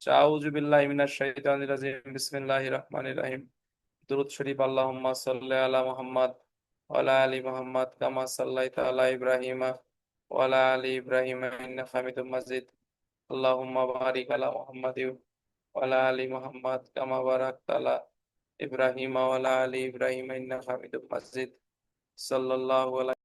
আউযু বিল্লাহি মিনাশ শাইতানির রাজিম বিসমিল্লাহির রহমানির রহিম। দুরূদ শরীফ। আল্লাহুম্মা সাল্লি আলা মুহাম্মাদ ওয়া আলা আলি মুহাম্মাদ কামা সাল্লাইতা আলা ইব্রাহিমা ওয়া আলা আলি ইব্রাহিমা ইন্নাকা হামিদুম মাজিদ। আল্লাহুম্মা বারিক আলা মুহাম্মাদি ওয়া আলা আলি মুহাম্মাদ কামা বারাকতা আলা ইব্রাহিমা ওয়া আলা আলি ইব্রাহিমা ইন্নাকা হামিদুম মাজিদ। সাল্লাল্লাহু আলাইহি।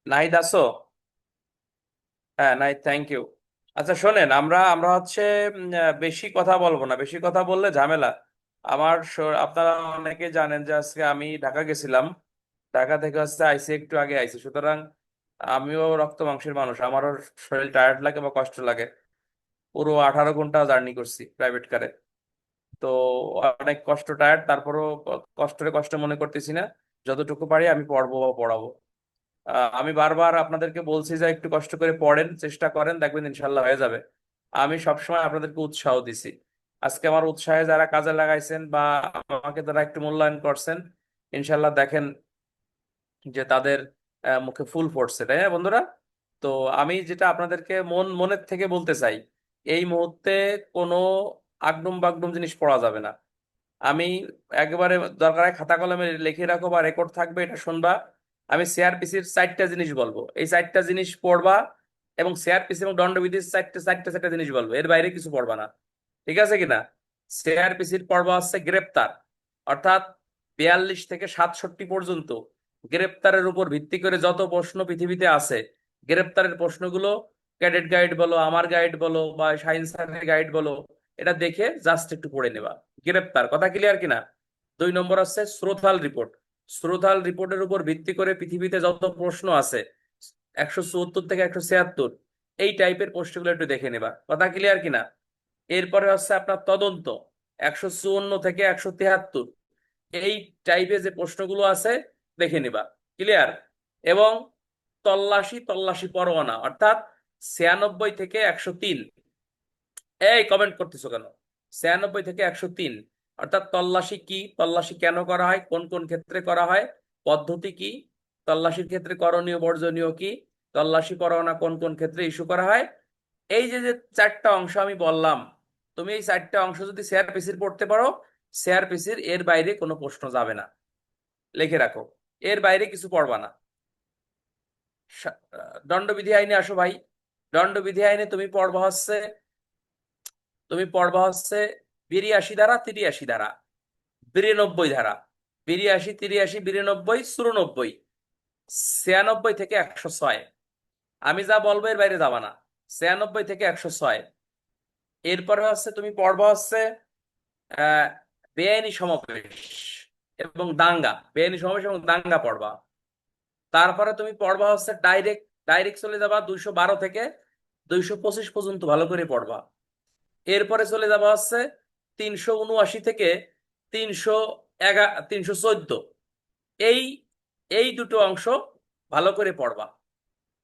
নাহিদ আছো? হ্যাঁ, নাই, থ্যাংক ইউ। আচ্ছা শোনেন, আমরা আমরা হচ্ছে বেশি কথা বলবো না, বেশি কথা বললে ঝামেলা। আপনারা অনেকে জানেন যে আজকে আমি ঢাকা গেছিলাম। ঢাকা থেকে হচ্ছে আইসি, একটু আগে আইসি, সুতরাং আমিও রক্ত মাংসের মানুষ, আমারও শরীর টায়ার্ড লাগে বা কষ্ট লাগে। পুরো 18 ঘন্টা জার্নি করছি প্রাইভেট কারে। তো অনেক কষ্ট, টায়ার্ড, তারপরও কষ্টে কষ্ট মনে করতেছি না। যতটুকু পারি আমি পড়বো বা পড়াবো। আমি বারবার আপনাদেরকে বলছি যে একটু কষ্ট করে পড়েন, চেষ্টা করেন, দেখবেন ইনশাল্লাহ হয়ে যাবে। আমি সবসময় আপনাদেরকে উৎসাহ দিছি। আজকে আমার উৎসাহে যারা কাজে লাগাইছেন বা আমাকে যারা একটু মূল্যায়ন করছেন, ইনশাল্লাহ দেখেন যে তাদের মুখে ফুল ফুটছে, তাই না বন্ধুরা? তো আমি যেটা আপনাদেরকে মনের থেকে বলতে চাই, এই মুহূর্তে কোনো আগডুম বাগডুম জিনিস পড়া যাবে না। আমি একেবারে দরকার হয় খাতা কলমে লিখে রাখো বা রেকর্ড থাকবে, এটা শুনবা। আমি সিআরপিসির 4টা জিনিস বলবো, এই 4টা জিনিস পড়বা। এবং সিআরপিসি এবং দণ্ডবিধির চারটে চারটে চারটে জিনিস বলবো, এর বাইরে কিছু পড়বা না। ঠিক আছে কিনা? সিআরপিসির পড়বা হচ্ছে গ্রেপ্তার, অর্থাৎ 42 থেকে 67 পর্যন্ত গ্রেপ্তারের উপর ভিত্তি করে যত প্রশ্ন পৃথিবীতে আছে, গ্রেপ্তারের প্রশ্নগুলো, ক্যাডেট গাইড বলো, আমার গাইড বলো, বা সায়েন্স গাইড বলো, এটা দেখে জাস্ট একটু পড়ে নেবা। গ্রেপ্তার কথা ক্লিয়ার কিনা? 2 নম্বর আছে শ্রোথাল রিপোর্ট। শ্রোথাল রিপোর্টের উপর ভিত্তি করে পৃথিবীতে যত প্রশ্ন আছে, 174 থেকে 176, এই টাইপের প্রশ্নগুলো একটু দেখে নেবা। কথা ক্লিয়ার কিনা? এরপরে হচ্ছে আপনার তদন্ত, 154 থেকে 173, এই টাইপের যে প্রশ্নগুলো আছে দেখে নিবা। ক্লিয়ার? এবং তল্লাশি তল্লাশি পরোয়ানা, অর্থাৎ 96 থেকে 103। এই কমেন্ট করতেছো কেন? 96 থেকে 103, অর্থাৎ তল্লাশি কি, তল্লাশি কেন করা হয়, কোন কোন ক্ষেত্রে করা হয়, পদ্ধতি কি, তল্লাশির ক্ষেত্রে করণীয় বর্জনীয় কি, তল্লাশি পরোয়ানা কোন কোন ক্ষেত্রে ইস্যু করা হয়, এই যে যে 4টা অংশ আমি বললাম, তুমি এই 4টা অংশ যদি সিআরপিসির পড়তে পারো, সিআরপিসির এর বাইরে কোনো প্রশ্ন যাবে না। লিখে রাখো, এর বাইরে কিছু পড়বা না। দণ্ডবিধি আইনে আসো ভাই। দণ্ডবিধি আইনে তুমি পড়বা হচ্ছে 82 ধারা, 83 ধারা, 92 ধারা, 82, 83, 92, 94, 96 থেকে 106। আমি যা বলবো এর বাইরে যাবা না। 96 থেকে 106। এরপরে হচ্ছে তুমি পড়বা হচ্ছে আহ বেআইনি সমাবেশ এবং দাঙ্গা, বেআইনি সমাবেশ এবং দাঙ্গা পড়বা। তারপরে তুমি পড়বা হচ্ছে ডাইরেক্ট, ডাইরেক্ট চলে যাবা 212 থেকে 225 পর্যন্ত, ভালো করে পড়বা। এরপরে চলে যাবা হচ্ছে 379 থেকে 314, এই এই দুটো অংশ ভালো করে পড়বা।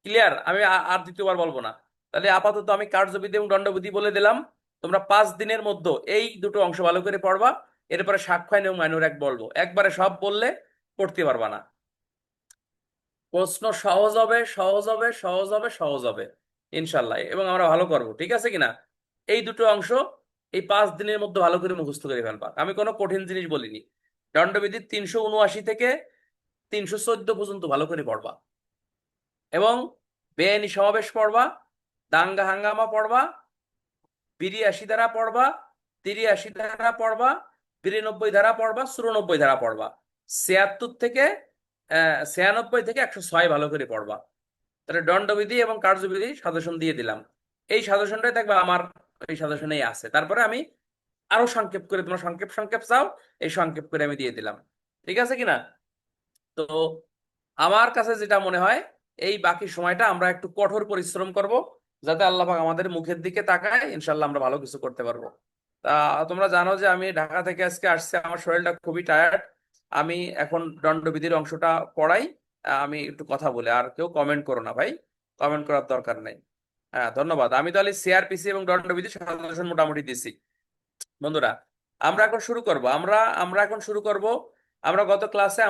ক্লিয়ার? আমি আর দ্বিতীয়বার বলবো না। তাহলে আপাতত আমি কার্যবিধি এবং দণ্ডবিধি বলে দিলাম। তোমরা 5 দিনের মধ্যে এই দুটো অংশ ভালো করে পড়বা। এরপরে সাক্ষ্য আইন এবং মাইনর এক বলবো, একবারে সব বললে পড়তে পারবা না। প্রশ্ন সহজ হবে, সহজ হবে, সহজ হবে, সহজ হবে ইনশাল্লাহ, এবং আমরা ভালো করব। ঠিক আছে কিনা? এই দুটো অংশ এই 5 দিনের মধ্যে ভালো করে মুখস্থ করে ফেলবা। আমি কোনো কঠিন জিনিস বলিনি। দণ্ডবিধি 379 থেকে 314 পর্যন্ত ভালো করে পড়বা, এবং বেআইনি সমাবেশ পড়বা, দাঙ্গা হাঙ্গামা পড়বা, 82 ধারা পড়বা, 83 ধারা পড়বা, 92 ধারা পড়বা, 94 ধারা পড়বা, 96 থেকে 106 ভালো করে পড়বা। তাহলে দণ্ডবিধি এবং কার্যবিধি সাজেশন দিয়ে দিলাম। এই সাজেশনটাই থাকবে আমার, এই সাজেশনেই আছে। তারপরে আমি আরো সংক্ষেপ করে, তোমার সংক্ষেপ সংক্ষেপ চাও, এই সংক্ষেপ করে আমি দিয়ে দিলাম। ঠিক আছে কিনা? তো আমার কাছে যেটা মনে হয়, এই বাকি সময়টা আমরা একটু কঠোর পরিশ্রম করব, যাতে আল্লাহ পাক আমাদের মুখের দিকে তাকায়, ইনশাল্লাহ আমরা ভালো কিছু করতে পারবো। তা তোমরা জানো যে আমি ঢাকা থেকে আজকে আসছি, আমার শরীরটা খুবই টায়ার্ড। আমি এখন দণ্ডবিধির অংশটা পড়াই। আমি একটু কথা বলি, আর কেউ কমেন্ট করো না ভাই, কমেন্ট করার দরকার নেই। হ্যাঁ, ধন্যবাদ। আমি তাহলে সিআরপিসি এবং দণ্ডবিধি সাজেশন মোটামুটি দিছি। বন্ধুরা, আমরা এখন শুরু করব। আমরা এখন শুরু করব। গত ক্লাসে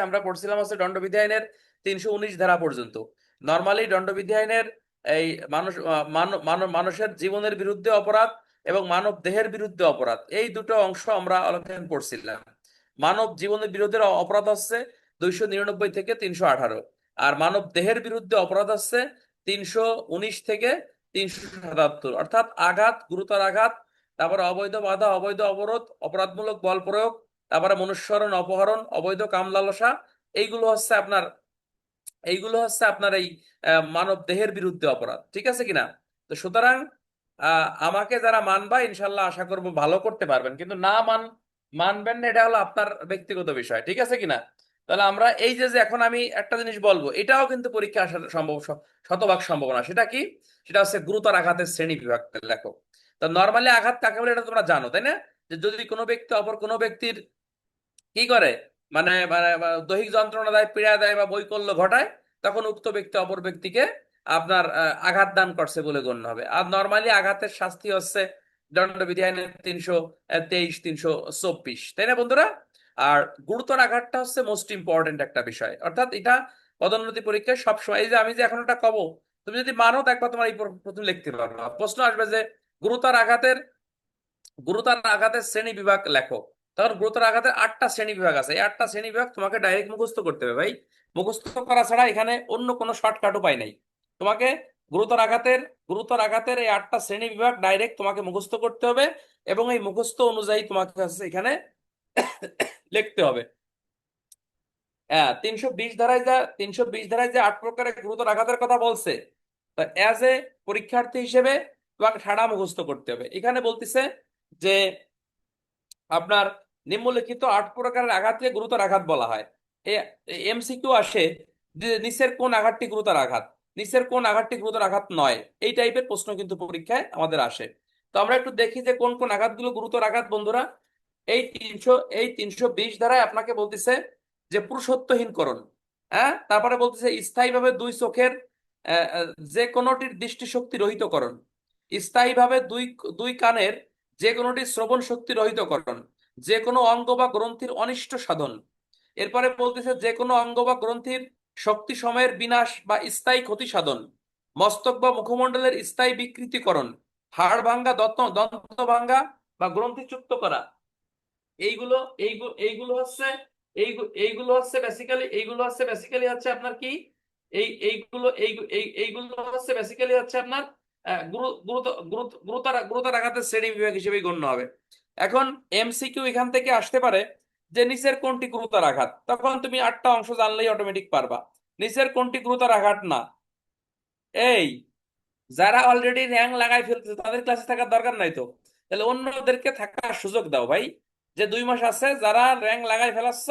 আমরা পড়ছিলাম হচ্ছে দণ্ডবিধি আইনের 319 ধারা পর্যন্ত। নর্মালি দণ্ডবিধি আইনের এই মানুষের জীবনের বিরুদ্ধে অপরাধ এবং মানব দেহের বিরুদ্ধে অপরাধ, এই দুটো অংশ আমরা আলোচনা করছিলাম। মানব জীবনের বিরুদ্ধে অপরাধ হচ্ছে 299 থেকে 318, আর মানব দেহের বিরুদ্ধে অপরাধ হচ্ছে 319 থেকে 377, অর্থাৎ আঘাত, গুরুতর আঘাত, তারপরে অবৈধ বাধা, অবৈধ অবরোধ, অপরাধমূলক বল প্রয়োগ, তারপরে মনুষ্যহরণ, অপহরণ, অবৈধ কাম লালসা, এইগুলো হচ্ছে আপনার এই মানব দেহের বিরুদ্ধে অপরাধ। ঠিক আছে কিনা? তো সুতরাং আমাকে যারা মানবা ইনশাল্লাহ আশা করব ভালো করতে পারবেন, কিন্তু না মানবেন না, এটা হলো আপনার ব্যক্তিগত বিষয়। ঠিক আছে কিনা? তাহলে আমরা এই যে যে এখন আমি একটা জিনিস বলবো, এটাও কিন্তু পরীক্ষা আসার সম্ভব, শতভাগ সম্ভাবনা। সেটা কি? সেটা হচ্ছে গুরুতর আঘাতের শ্রেণী বিভাগ লেখো। তো নর্মালি আঘাত কাকে বলে এটা তোমরা জানো, তাই না? যে যদি কোনো ব্যক্তি অপর কোনো ব্যক্তির কি করে, মানে মানে দৈহিক যন্ত্রণা দেয়, পীড়া দেয় বা বৈকল্য ঘটায়, তখন উক্ত ব্যক্তি অপর ব্যক্তিকে আপনার আঘাত দান করছে বলে গণ্য হবে। আর নর্মালি আঘাতের শাস্তি হচ্ছে দণ্ডবিধি আইনের 323, 324, তাই না বন্ধুরা? আর গুরুতর আঘাতটা হচ্ছে মোস্ট ইম্পর্টেন্ট একটা বিষয়, অর্থাৎ এটা পদোন্নতি পরীক্ষায় সবসময়, এই যে আমি যে এখন একটা কব, তুমি যদি মানো তো একবার তোমার এই প্রশ্ন লিখতে পারো। প্রশ্ন আসবে যে গুরুতর আঘাতের গুরুতর আঘাতের শ্রেণী বিভাগ লেখো। তখন গুরুতর আঘাতের 8টা শ্রেণী বিভাগ আছে, এই 8টা শ্রেণী বিভাগ তোমাকে ডাইরেক্ট মুখস্থ করতে হবে ভাই। মুখস্থ করা ছাড়া এখানে অন্য কোনো শর্টকাট উপায় নেই। তোমাকে গুরুতর আঘাতের গুরুতর আঘাতের এই 8টা শ্রেণী বিভাগ ডাইরেক্ট তোমাকে মুখস্থ করতে হবে, এবং এই মুখস্থ অনুযায়ী তোমাকে হচ্ছে এখানে লিখতে হবে। হ্যাঁ, 320 ধারায় যে 8 প্রকারের গুরুতর আঘাতের কথা বলছে, অ্যাজ এ পরীক্ষার্থী হিসেবে তোমাকে সাড়া মুখস্থ করতে হবে। এখানে বলতেছে যে আপনার নিম্নলিখিত 8 প্রকারের আঘাতকে গুরুতর আঘাত বলা হয়। এমসিকিউ আসে যে নিচের কোন আঘাতটি গুরুতর আঘাত, নিচের কোন আঘাতটি গুরুতর আঘাত নয়, এই টাইপের প্রশ্ন কিন্তু পরীক্ষায় আমাদের আসে। তো আমরা একটু দেখি যে কোন কোন আঘাতগুলো গুরুতর আঘাত বন্ধুরা। এই 320 ধারায় আপনাকে বলতেছে যে পুরুষত্বহীনকরণ। হ্যাঁ, তারপরে বলতেছে স্থায়ীভাবে দুই চোখের যে কোনোটির দৃষ্টিশক্তি রহিতকরণ, স্থায়ীভাবে দুই দুই কানের যে কোনোটি শ্রবণ শক্তি রহিতকরণ, যে কোনো অঙ্গ বা গ্রন্থির অনিষ্ট সাধন। এরপরে বলতেছে যে কোনো অঙ্গ বা গ্রন্থির শক্তি সময়ের বিনাশ বা স্থায়ী ক্ষতি সাধন, মস্তক বা মুখমণ্ডলের স্থায়ী বিকৃতিকরণ, হাড় ভাঙ্গা, দন্ত ভাঙ্গা বা গ্রন্থিচ্যুত করা। এইগুলো এইগুলো এইগুলো হচ্ছে এইগুলো হচ্ছে বেসিক্যালি হচ্ছে আপনার কি, এইগুলো হচ্ছে বেসিক্যালি হচ্ছে আপনার গুরুতর আঘাতের শ্রেণী বিভাগ হিসেবে গণ্য হবে। এখন এমসিকিউ এখান থেকে আসতে পারে যে নিচের কোনটি গুরুতর আঘাত, তখন তুমি 8টা অংশ জানলেই অটোমেটিক পারবা। নিচের কোনটি গুরুতর আঘাত না, এই যারা অলরেডি র্যাঙ্ক লাগাই ফেলতেছে তাদের ক্লাসে থাকার দরকার নাই তো। তাহলে অন্যদেরকে থাকার সুযোগ দাও ভাই। যে 2 মাস আছে, যারা র্যাঙ্ক লাগাই ফেলাচ্ছ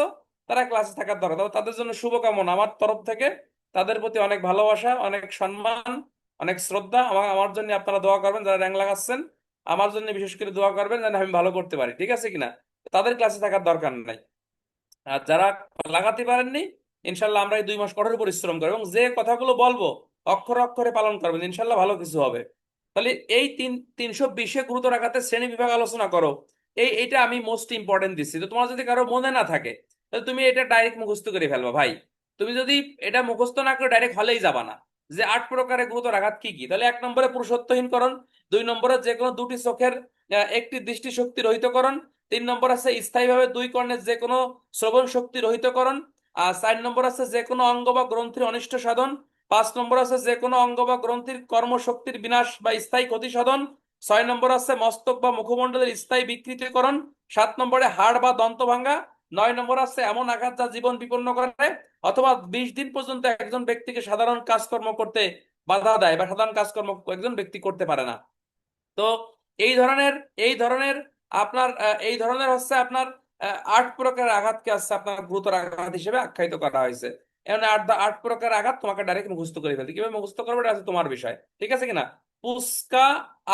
তারা ক্লাসে থাকার দরকার, তবে তাদের জন্য শুভকামনা আমার তরফ থেকে। তাদের প্রতি অনেক ভালোবাসা, অনেক সম্মান, অনেক শ্রদ্ধা। আমার জন্য আপনারা দোয়া করবেন, যারা র্যাঙ্ক লাগাচ্ছেন আমার জন্য বিশেষ করে দোয়া করবেন যেন আমি ভালো করতে পারি। ঠিক আছে কিনা? তাদের ক্লাসে থাকার দরকার নাই। আর যারা লাগাতে পারেননি, ইনশাল্লাহ আমরা এই 2 মাস কঠোর পরিশ্রম করবো এবং যে কথাগুলো বলবো অক্ষরে অক্ষরে পালন করবেন, ইনশাল্লাহ ভালো কিছু হবে। তাহলে এই 320-এ গুরুতর আঘাতের শ্রেণী বিভাগ আলোচনা করো। এইটা আমি মোস্ট ইম্পর্টেন্ট দিচ্ছি। তো তোমার যদি কারো মনে না থাকে তাহলে তুমি এটা ডাইরেক্ট মুখস্থ করে ফেলবা ভাই। তুমি যদি এটা মুখস্থ না করে ডাইরেক্ট হলেই যাবা না যে 8 প্রকারের গুরুতর আঘাত কি কি। তাহলে 1 নম্বরে পুরুষত্বহীনকরণ, 2 নম্বরে যে কোনো দুটি চোখের একটি দৃষ্টিশক্তি রহিতকরণ, 3 নম্বর আছে স্থায়ীভাবে দুই কর্ণের যে কোনো শ্রবণ শক্তি রহিতকরণ, আর 4 নম্বর আছে যে কোনো অঙ্গ বা গ্রন্থির অনিষ্ট সাধন, 5 নম্বর আছে যে কোনো অঙ্গ বা গ্রন্থির কর্মশক্তির বিনাশ বা স্থায়ী ক্ষতি সাধন, 6 নম্বর আছে মস্তক বা মুখমণ্ডলের স্থায়ী বিকৃতিকরণ, 7 নম্বরে হাড় বা দন্ত ভাঙ্গা, 9 নম্বর আছে এমন আঘাত যা জীবন বিপন্ন করে অথবা 20 দিন পর্যন্ত একজন ব্যক্তিকে সাধারণ কাজকর্ম করতে বাধা দেয় বা সাধারণ কাজকর্ম একজন ব্যক্তি করতে পারে না। তো এই ধরনের এই ধরনের এই ধরনের হচ্ছে আপনার 8 প্রকার আঘাতকে আছে আপনার গুরুতর আঘাত হিসেবে আখ্যায়িত করা হয়েছে। এখানে 8 প্রকার আঘাত তোমাকে ডাইরেক্ট মুখস্থ করে ফেলতে, কিভাবে মুখস্থ করবে এটা আছে তোমার বিষয়। ঠিক আছে কিনা? পুস্কা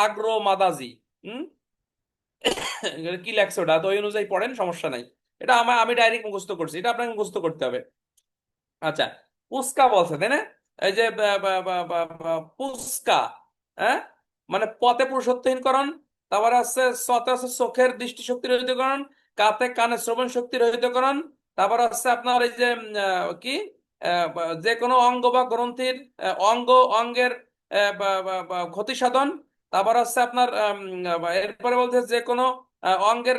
আগ্রো মাদাজি, হুম। কি লেখছে ওটা, তো ওই অনুযায়ী পড়েন, সমস্যা নাই। এটা আমি ডাইরেক্ট মুখস্থ করছি, এটা আপনাকে মুখস্থ করতে হবে। আচ্ছা, পুস্কা বলছে তাই না? এই যে পুস্কা, হ্যাঁ, মানে পথে পুরুষত্বহীনকরণ। তারপরে আছে সতে আছে চোখের দৃষ্টিশক্তি রহিতকরণ, কাতে কানে শ্রবণ শক্তি রহিতকরণ। তারপর আছে আপনার এই যে যে কোনো অঙ্গ বা গ্রন্থির অঙ্গের ক্ষতি সাধন। তারপর আছে আপনার এরপরে বলছে যে কোনো অঙ্গের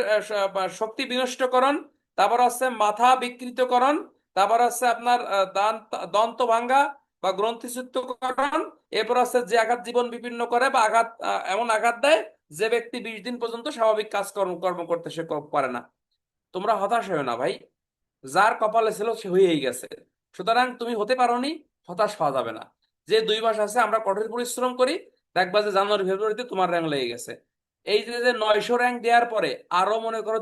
শক্তি বিনষ্টকরণ। তারপর আছে মাথা বিকৃতকরণ। তারপর আছে আপনার দন্ত ভাঙ্গা বা গ্রন্থিচ্যুতকরণ। এরপর আছে যে আঘাত জীবন বিপন্ন করে বা আঘাত এমন আঘাত দেয় যে ব্যক্তি 20 দিন পর্যন্ত স্বাভাবিক কাজকর্ম কর্ম করতে সে পারে না। তোমরা হতাশ হয়েও না ভাই, যার কপালে ছিল সে হয়েই গেছে। সুতরাং তুমি হতে পারোনি, হতাশ হওয়া যাবে না। যে 2 মাস আছে আমরা কঠোর পরিশ্রম করি, দেখবা যে জানুয়ারি ফেব্রুয়ারিতে তোমার র্যাঙ্ক লেগে গেছে। এই যে যে 900 র্যাঙ্ক দেওয়ার পরে আরো মনে করো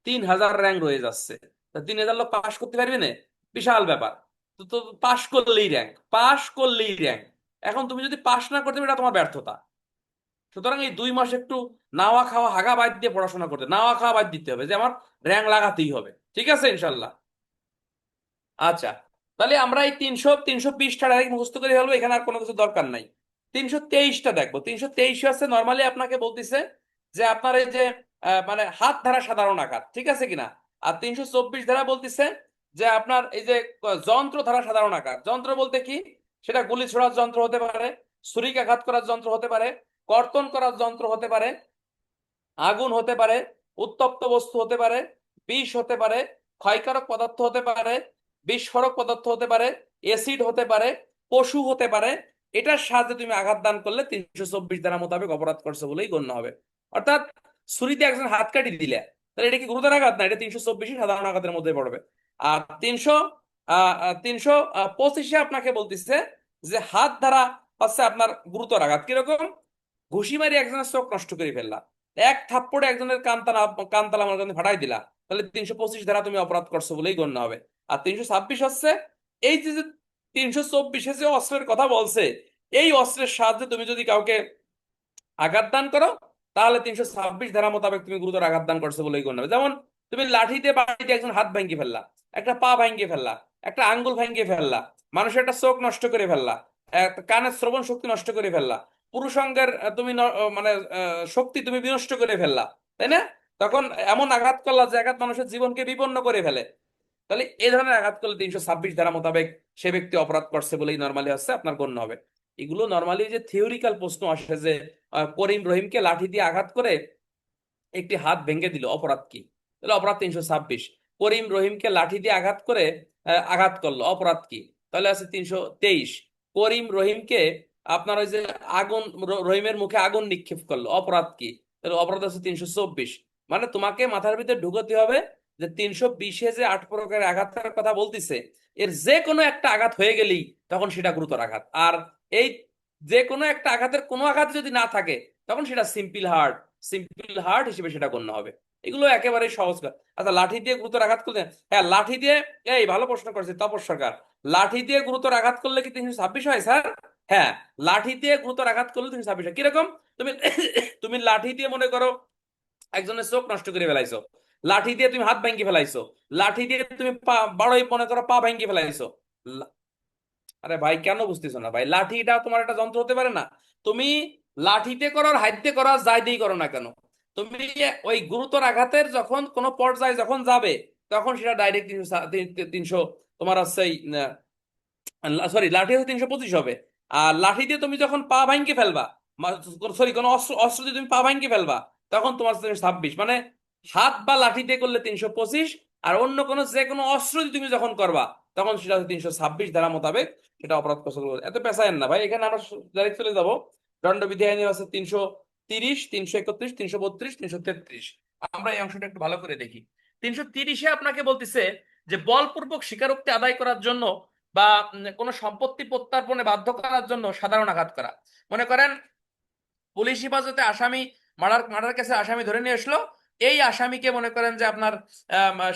3,000 র্যাঙ্ক রয়ে যাচ্ছে, তা 3,000 লোক পাশ করতে পারবে না? বিশাল ব্যাপার। তো তো পাশ করলেই র্যাঙ্ক, পাশ করলেই র্যাঙ্ক। এখন তুমি যদি পাশ না করতে পারো, এটা তোমার ব্যর্থতা। সুতরাং এই 2 মাস একটু নাওয়া খাওয়া হাগা বাদ দিয়ে পড়াশোনা করতে, নাওয়া খাওয়া বাদ দিতে হবে, যে আমার র্যাঙ্ক লাগাতেই হবে। ঠিক আছে ইনশাল্লাহ? আচ্ছা, তাহলে আমরা এই 320টা ডাইরেক্ট মুখস্থ করে ফেলবো, এখানে আর কোনো কিছু দরকার নাই। 323টা দেখবো। 323 আছে নর্মালি আপনাকে বলতেছে যে আপনার এই যে মানে হাত ধারা সাধারণ আকার, ঠিক আছে কিনা। আর 324 ধারা বলতেছে যে আপনার এই যে যন্ত্র ধারা সাধারণ আকার। যন্ত্র বলতে কি? সেটা গুলি ছোড়ার যন্ত্র হতে পারে, ছুরিকাঘাত করার যন্ত্র হতে পারে, কর্তন করার যন্ত্র হতে পারে, আগুন হতে পারে, উত্তপ্ত বস্তু হতে পারে, বিষ হতে পারে, ক্ষয়কারক পদার্থ হতে পারে, বিস্ফোরক পদার্থ হতে পারে, এসিড হতে পারে, পশু হতে পারে। এটার সাহায্যে তুমি আঘাত দান করলে 324 ধারা মোতাবেক অপরাধ করছো বলেই গণ্য হবে। অর্থাৎ ছুরিতে একজন হাত কাটি দিলে, তাহলে এটা কি গুরুতর আঘাত? না, এটা 324 সাধারণ আঘাতের মধ্যে পড়বে। আর 325 আপনাকে বলতেছে যে হাত দ্বারা হচ্ছে আপনার গুরুতর আঘাত। কিরকম? ঘুষি মারি একজনের চোখ নষ্ট করে ফেললা, এক থাপ্পড়ে একজনের কানতালা আমার কাছে ফাটাই দিলা, তাহলে 325 ধারা তুমি অপরাধ করছো বলেই গণ্য হবে। আর 326 হচ্ছে এই যে যে 324-এ যে অস্ত্রের কথা বলছে, এই অস্ত্রের সাহায্যে তুমি যদি কাউকে আঘাত দান করো, তাহলে 326 ধারা মোতাবেক তুমি গুরুতর আঘাত দান করছো বলেই গণ্য হবে। যেমন তুমি লাঠিতে বাড়িতে একজন হাত ভাঙ্গি ফেললা, একটা পা ভাঙ্গি ফেললা, একটা আঙ্গুল ভাঙ্গি ফেললা, মানুষের একটা চোখ নষ্ট করে ফেললা, একটা কানের শ্রবণ শক্তি নষ্ট করে ফেললা, পুরুষাঙ্গের তুমি মানে শক্তি তুমি বিনষ্ট করে ফেললা, তাই না? তখন এমন আঘাত করলা যে আঘাত মানুষের জীবনকে বিপন্ন করে ফেলে। তাহলে এই ধরনের আঘাত করলে 326 ধারা মোতাবেক সে ব্যক্তি অপরাধ করছে বলেই নর্মালি হচ্ছে আপনার গণ্য হবে। এগুলো নর্মালি যে থিওরিক্যাল প্রশ্ন আসে যে করিম রহিমকে লাঠি দিয়ে আঘাত করে একটি হাত ভেঙে দিল, অপরাধ কি? তাহলে অপরাধ 326। করিম রহিমকে লাঠি দিয়ে আঘাত করে আঘাত করলো, অপরাধ কি? তাহলে আছে 323। করিম রহিমকে আপনার ওই যে আগুন, রহিমের মুখে আগুন নিক্ষেপ করলো, অপরাধ কি? তাহলে অপরাধ আছে 324। মানে তোমাকে মাথার ভিতরে ঢুকাতে হবে যে 320-এ যে 8 প্রকারের আঘাতের কথা বলতিছে, এর যে কোনো একটা আঘাত হয়ে গেলেই তখন সেটা গুরুতর আঘাত। আর এই যে কোনো একটা আঘাতের কোনো আঘাত যদি না থাকে, তখন সেটা সিম্পল হার্ট, সিম্পল হার্ট হিসেবে সেটা গণ্য হবে। এগুলো একেবারে সহজ কাজ। আচ্ছা, লাঠি দিয়ে গুরুতর আঘাত করলে, হ্যাঁ লাঠি দিয়ে, এই ভালো প্রশ্ন করেছে তপস সরকার, লাঠি দিয়ে গুরুতর আঘাত করলে কি 326 হয় স্যার? হ্যাঁ, লাঠি দিয়ে গুরুতর আঘাত করলে 326 হয়। কিরকম? তুমি তুমি লাঠি দিয়ে মনে করো একজনের চোখ নষ্ট করে ফেলাইছো, লাঠি দিয়ে তুমি হাত ভাঙ্গি ফেলাইছো, লাঠি দিয়ে তুমি পা বড়ই মনে করো পা ভাঙ্গি ফেলাইছো। আরে ভাই কেন বুঝতেছো না ভাই? লাঠিটা তোমার একটা যন্ত্র হতে পারে না? তুমি লাঠিতে করো আর হাইতে করো আর যাই দিয়ে করো না কেন, তুমি ওই গুরুতর আঘাতের যখন কোনো পর্যায়ে যখন যাবে, তখন সেটা ডাইরেক্ট 300 তোমার হচ্ছে সরি লাঠি হচ্ছে 325 হবে। আর লাঠি দিয়ে তুমি যখন পা ভাঙ্গি ফেলবা, সরি কোনো অস্ত্র অস্ত্র দিয়ে তুমি পা ভাঙ্গি ফেলবা, তখন তোমার 326। মানে হাত বা লাঠি দিয়ে করলে 325, আর অন্য কোনো যে কোনো অস্ত্র দিয়ে তুমি যখন করবা, তখন সেটা হচ্ছে 326 ধারা মোতাবেক সেটা অপরাধ করছে। এত পেশায়েন না ভাই, এখানে আমরা ডাইরেক্ট চলে যাবো। দণ্ডবিধি আইনে আছে 330, 331, 332, 333। আমরা এই অংশটা একটু ভালো করে দেখি। 330-এ আপনাকে বলতেছে যে বলপূর্বক স্বীকারোক্তি আদায় করার জন্য বা কোনো সম্পত্তি প্রত্যার্পণে বাধ্য করার জন্য সাধারণ আঘাত করা। মনে করেন পুলিশ হেফাজতে আসামি, মার্ডার মার্ডার কেসে আসামি ধরে নিয়ে আসলো, এই আসামিকে মনে করেন যে আপনার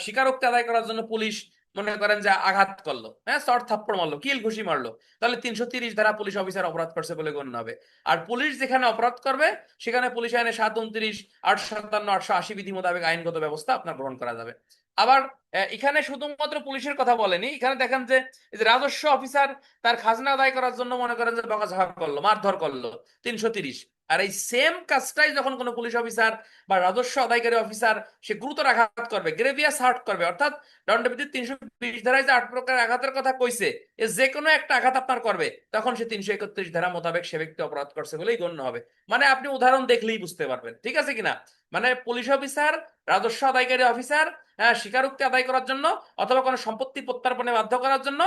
স্বীকারোক্তি আদায় করার জন্য পুলিশ মনে করেন যে আঘাত করলো, হ্যাঁ, চড় থাপ্পড় মারলো, কিল ঘুষি মারলো, তাহলে 330 ধারা পুলিশ অফিসার অপরাধ করছে বলে গণ্য হবে। আর পুলিশ যেখানে অপরাধ করবে সেখানে পুলিশ আইনে 729, 857, 880 বিধি মোতাবেক আইনগত ব্যবস্থা আপনার গ্রহণ করা যাবে। আবার এখানে শুধুমাত্র পুলিশের কথা বলেনি, এখানে দেখেন যে এই যে রাজস্ব অফিসার তার খাজনা আদায় করার জন্য মনে করেন যে বকাঝকা করলো, মারধর করলো, 330। আর এই সেম কাজটাই যখন কোনো পুলিশ অফিসার বা রাজস্ব আদায়কারী অফিসার সে গুরুতর আঘাত করবে, গ্রেভিয়াস হার্ট করবে, অর্থাৎ দণ্ডবিধির 320 ধারায় যে 8 প্রকার আঘাতের কথা কইছে, এ যে কোনো একটা আঘাত আপনার করবে, তখন সে 331 ধারা মোতাবেক সে ব্যক্তি অপরাধ করছে বলেই গণ্য হবে। মানে আপনি উদাহরণ দেখলেই বুঝতে পারবেন, ঠিক আছে কিনা? মানে পুলিশ অফিসার, রাজস্ব আদায়কারী অফিসার, হ্যাঁ, স্বীকারোক্তি আদায় করার জন্য অথবা কোনো সম্পত্তি প্রত্যার্পণে বাধ্য করার জন্য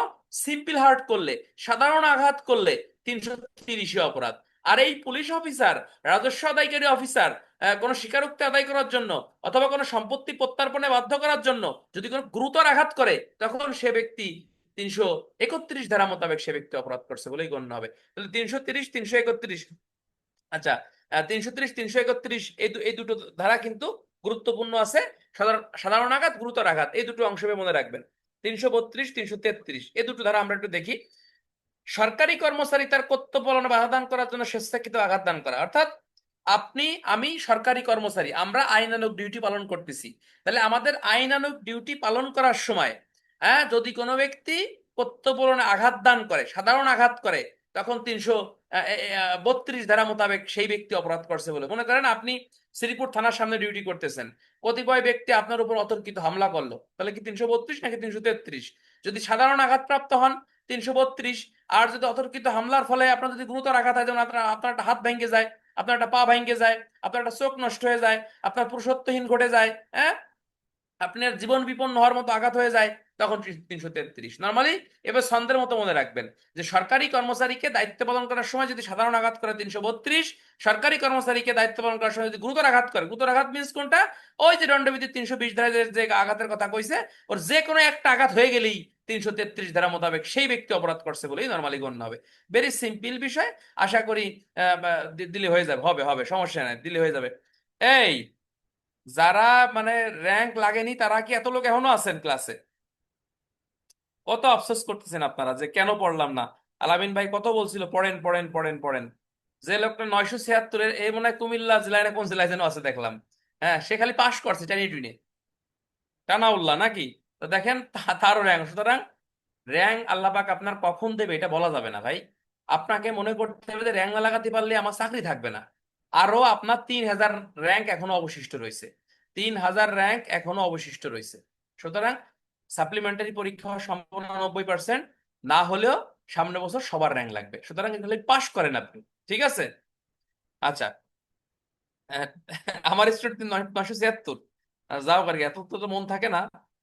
সিম্পল হার্ট করলে, সাধারণ আঘাত করলে 330 অপরাধ। আর এই পুলিশ অফিসার, রাজস্ব আদায়কারী অফিসার কোনো স্বীকারোক্তি আদায় করার জন্য অথবা কোনো সম্পত্তি প্রত্যার্পণে বাধ্য করার জন্য যদি কোনো গুরুতর আঘাত করে, তখন সে ব্যক্তি 331 ধারা মোতাবেক সে ব্যক্তি অপরাধ করছে বলেই গণ্য হবে। তাহলে 330, 331, আচ্ছা, 330, 331 এই দুটো ধারা কিন্তু গুরুত্বপূর্ণ আছে। সাধারণ আঘাত, গুরুতর আঘাত, এই দুটো অংশ মনে রাখবেন। 332, 333 এই দুটো ধারা আমরা একটু দেখি। সরকারি কর্মচারী তার কর্তব্য পালনে বাধা দান করার জন্য স্বেচ্ছাকৃত আঘাত দান করা, অর্থাৎ আপনি, আমি সরকারি কর্মচারী, আমরা আইনানুগ ডিউটি পালন করতেছি, তাহলে আমাদের আইনানুগ ডিউটি পালন করার সময় হ্যাঁ যদি কোনো ব্যক্তি কর্তব্য পালনে আঘাত দান করে, সাধারণ আঘাত করে, তখন 332 ধারা মোতাবেক সেই ব্যক্তি অপরাধ করছে বলে। মনে করেন আপনি শ্রীপুর থানার সামনে ডিউটি করতেছেন, কতিপয় ব্যক্তি আপনার উপর অতর্কিত হামলা করলো, তাহলে কি 332 নাকি 333? যদি সাধারণ আঘাতপ্রাপ্ত হন 332, আর যদি অতর্কিত হামলার ফলে আপনার যদি গুরুতর আঘাত হয়, যেমন আপনার একটা হাত ভেঙে যায়, আপনার একটা পা ভেঙে যায়, আপনার একটা চোখ নষ্ট হয়ে যায়, আপনার পুরুষত্বহীন ঘটে যায়, হ্যাঁ, আপনার জীবন বিপন্ন হওয়ার মতো আঘাত হয়ে যায়, তখন 333 নর্মালি। এবার ছন্দের মতো মনে রাখবেন যে সরকারি কর্মচারীকে দায়িত্ব পালন করার সময় যদি সাধারণ আঘাত করে 332, সরকারি কর্মচারীকে দায়িত্ব পালন করার সময় যদি গুরুতর আঘাত করে, গুরুতর আঘাত মিনস কোনটা? ওই যে দণ্ডবিধির 320 ধারায় যে আঘাতের কথা কইছে, ওর যে কোনো একটা আঘাত হয়ে গেলেই 333 ধারা মোতাবেক সেই ব্যক্তি অপরাধ করছে বলেই নর্মালি গণ্য হবে। ভেরি সিম্পল বিষয়, আশা করি দিলে হয়ে যাবে, হবে হবে, সমস্যা নাই, দিলে হয়ে যাবে। এই যারা মানে র্যাঙ্ক লাগেনি তারা কি এত লোক এখনো আছেন ক্লাসে? কত আফসোস করতেছেন আপনারা যে কেন পড়লাম না। আলামিন ভাই কত বলছিল পড়েন পড়েন পড়েন পড়েন। যে লোকটা 976-এর, এই মনে হয় কুমিল্লা জেলায় না কোন জেলায় যেন আছে দেখলাম, হ্যাঁ, সে খালি পাশ করছে টেনে টুনে, টানাউল্লাহ নাকি? তো দেখেন তারও র্যাঙ্ক। সুতরাং র্যাঙ্ক আল্লাহ পাক আপনার কখন দেবে এটা বলা যাবে না ভাই। আপনাকে মনে করতে হবে যে র্যাঙ্ক না লাগাতে পারলে আমার চাকরি থাকবে না। আরো আপনার 3000 র্যাঙ্ক এখনো অবশিষ্ট রয়েছে, 3000 র্যাঙ্ক এখনো অবশিষ্ট রয়েছে। সুতরাং সাপ্লিমেন্টারি পরীক্ষা হওয়ার সম্ভাবনা 90%, না হলেও সামনের বছর সবার র্যাঙ্ক লাগবে। সুতরাং তাহলে পাশ করেন আপনি, ঠিক আছে? আচ্ছা, আহ, আমার স্টুডেন্ট 976, যাও আর কি, এত তো মন থাকে না।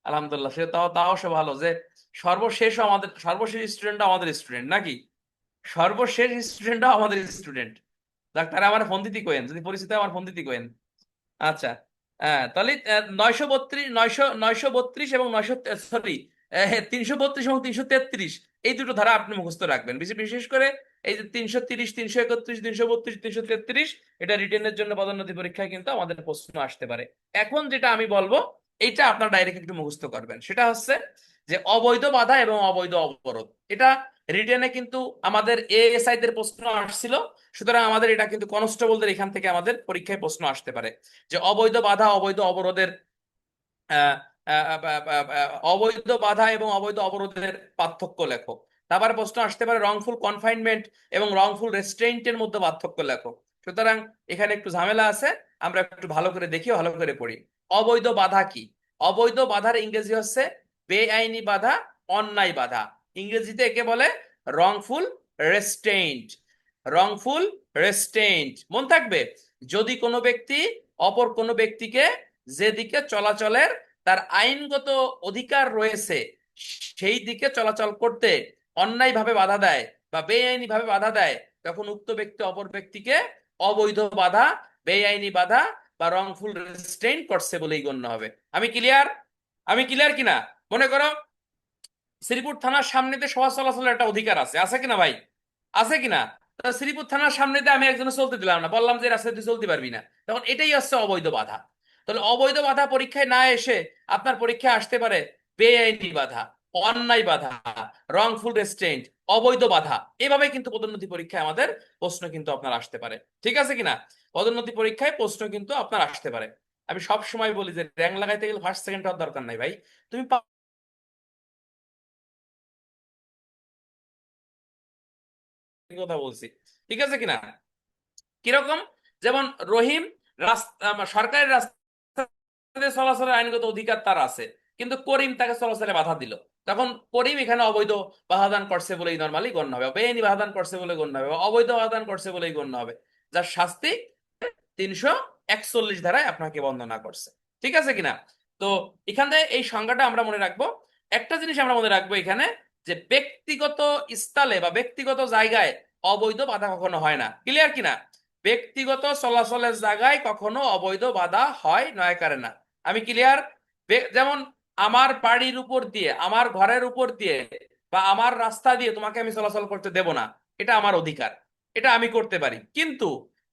আলহামদুলিল্লাহ, সে তাও তাও সে ভালো যে সর্বশেষ স্টুডেন্ট আমাদের স্টুডেন্ট নাকি, সর্বশেষ স্টুডেন্টও আমাদের স্টুডেন্ট। যাক, তারা আমার ফোন দিতে কোয়েন, যদি পরিচিত হয় আমার ফোন দিতে কোয়েন। আচ্ছা, হ্যাঁ, তাহলে 932, 932 এবং 332 এবং 333 এই দুটো ধারা আপনি মুখস্থ রাখবেন, বিশেষ করে এই যে 330, 331, 332, 333, এটা রিটেনের জন্য পদোন্নতি পরীক্ষায় কিন্তু আমাদের প্রশ্ন আসতে পারে। এখন যেটা আমি বলবো এইটা আপনার ডাইরেক্ট একটু মুখস্থ করবেন, সেটা হচ্ছে যে অবৈধ বাধা এবং অবৈধ অবরোধ। এটা রিটেনে কিন্তু আমাদের এএসআই দের প্রশ্ন আসছিল, সুতরাং আমাদের এটা কিন্তু কনস্টেবলদের এখান থেকে আমাদের পরীক্ষায় প্রশ্ন আসতে পারে যে অবৈধ বাধা, অবৈধ অবরোধের আহ, আহ, আহ, আহ, অবৈধ বাধা এবং অবৈধ অবরোধের পার্থক্য লেখো। তারপর প্রশ্ন আসতে পারে রংফুল কনফাইনমেন্ট এবং রংফুল রেস্ট্রেইন্টের মধ্যে পার্থক্য লেখো। সুতরাং এখানে একটু ঝামেলা আছে, আমরা একটু ভালো করে দেখি, ভালো করে পড়ি। অবৈধ বাধা কি? অবৈধ বাধার ইংরেজি হচ্ছে বেআইনি বাধা, অন্যায় বাধা। ইংরেজিতে একে বলে রংফুল রেস্ট্রেইন্ট। রংফুল রেস্ট্রেইন্ট মন থাকবে। যদি কোনো ব্যক্তি অপর কোনো ব্যক্তিকে যেদিকে চলাচলের তার আইনগত অধিকার রয়েছে সেই দিকে চলাচল করতে অন্যায়ভাবে বাধা দেয় বা বেআইনি ভাবে বাধা দেয়, তখন উক্ত ব্যক্তি অপর ব্যক্তিকে অবৈধ বাধা, বেআইনি বাধা বা রংফুল রেস্ট্রেইন করছে বলেই গণ্য হবে। আমি ক্লিয়ার? আমি ক্লিয়ার কিনা? মনে করো শ্রীপুর থানার সামনেতে সভা চলাচলের একটা অধিকার আছে, আছে কিনা ভাই? আছে কিনা? তা শ্রীপুর থানার সামনেতে আমি একজনে চলতে দিলাম না, বললাম যে রাস্তায় তুই চলতে পারবি না, তখন এটাই হচ্ছে অবৈধ বাধা। তাহলে অবৈধ বাধা পরীক্ষায় না এসে আপনার পরীক্ষায় আসতে পারে বেআইনি বাধা, অন্যায় বাধা, রংফুল রেস্ট্রেইনড, অবৈধ বাধা, এভাবে কিন্তু পদোন্নতি পরীক্ষায় আমাদের প্রশ্ন কিন্তু আপনার আসতে পারে। ঠিক আছে কিনা? পদোন্নতি পরীক্ষায় প্রশ্ন কিন্তু আপনার আসতে পারে। আমি সব সময় বলি যে র্যাঙ্ক লাগাইতে গেলে ফার্স্ট সেকেন্ড হওয়ার দরকার নাই ভাই, তুমি কথা বলছি, ঠিক আছে কিনা? কিরকম? যেমন রহিম রাস্তা, সরকারি রাস্তা দিয়ে চলাচলের আইনগত অধিকার তার আছে, কিন্তু করিম তাকে চলাচলে বাধা দিল, তখন করিম এখানে অবৈধ বাধা দান করছে বলেই নর্মালি গণ্য হবে, বেআইনি বাধা দান করছে বলে গণ্য হবে, বা অবৈধ বাধা দান করছে বলেই গণ্য হবে, যার শাস্তি 341 ধারায় আপনাকে বন্দনা করছে। ঠিক আছে কিনা? তো এখান থেকে এই সংজ্ঞাটা আমরা মনে রাখবো। একটা জিনিস আমরা মনে রাখবো এখানে, যে ব্যক্তিগত স্থলে বা ব্যক্তিগত জায়গায় অবৈধ বাধা কখনো হয় না। ক্লিয়ার কিনা? ব্যক্তিগত চলাচলের জায়গায় কখনো অবৈধ বাধা হয় নয় কারে না। আমি ক্লিয়ার? যেমন আমার বাড়ির উপর দিয়ে, আমার ঘরের উপর দিয়ে, বা আমার রাস্তা দিয়ে তোমাকে আমি চলাচল করতে দেব না, এটা আমার অধিকার, এটা আমি করতে পারি। কিন্তু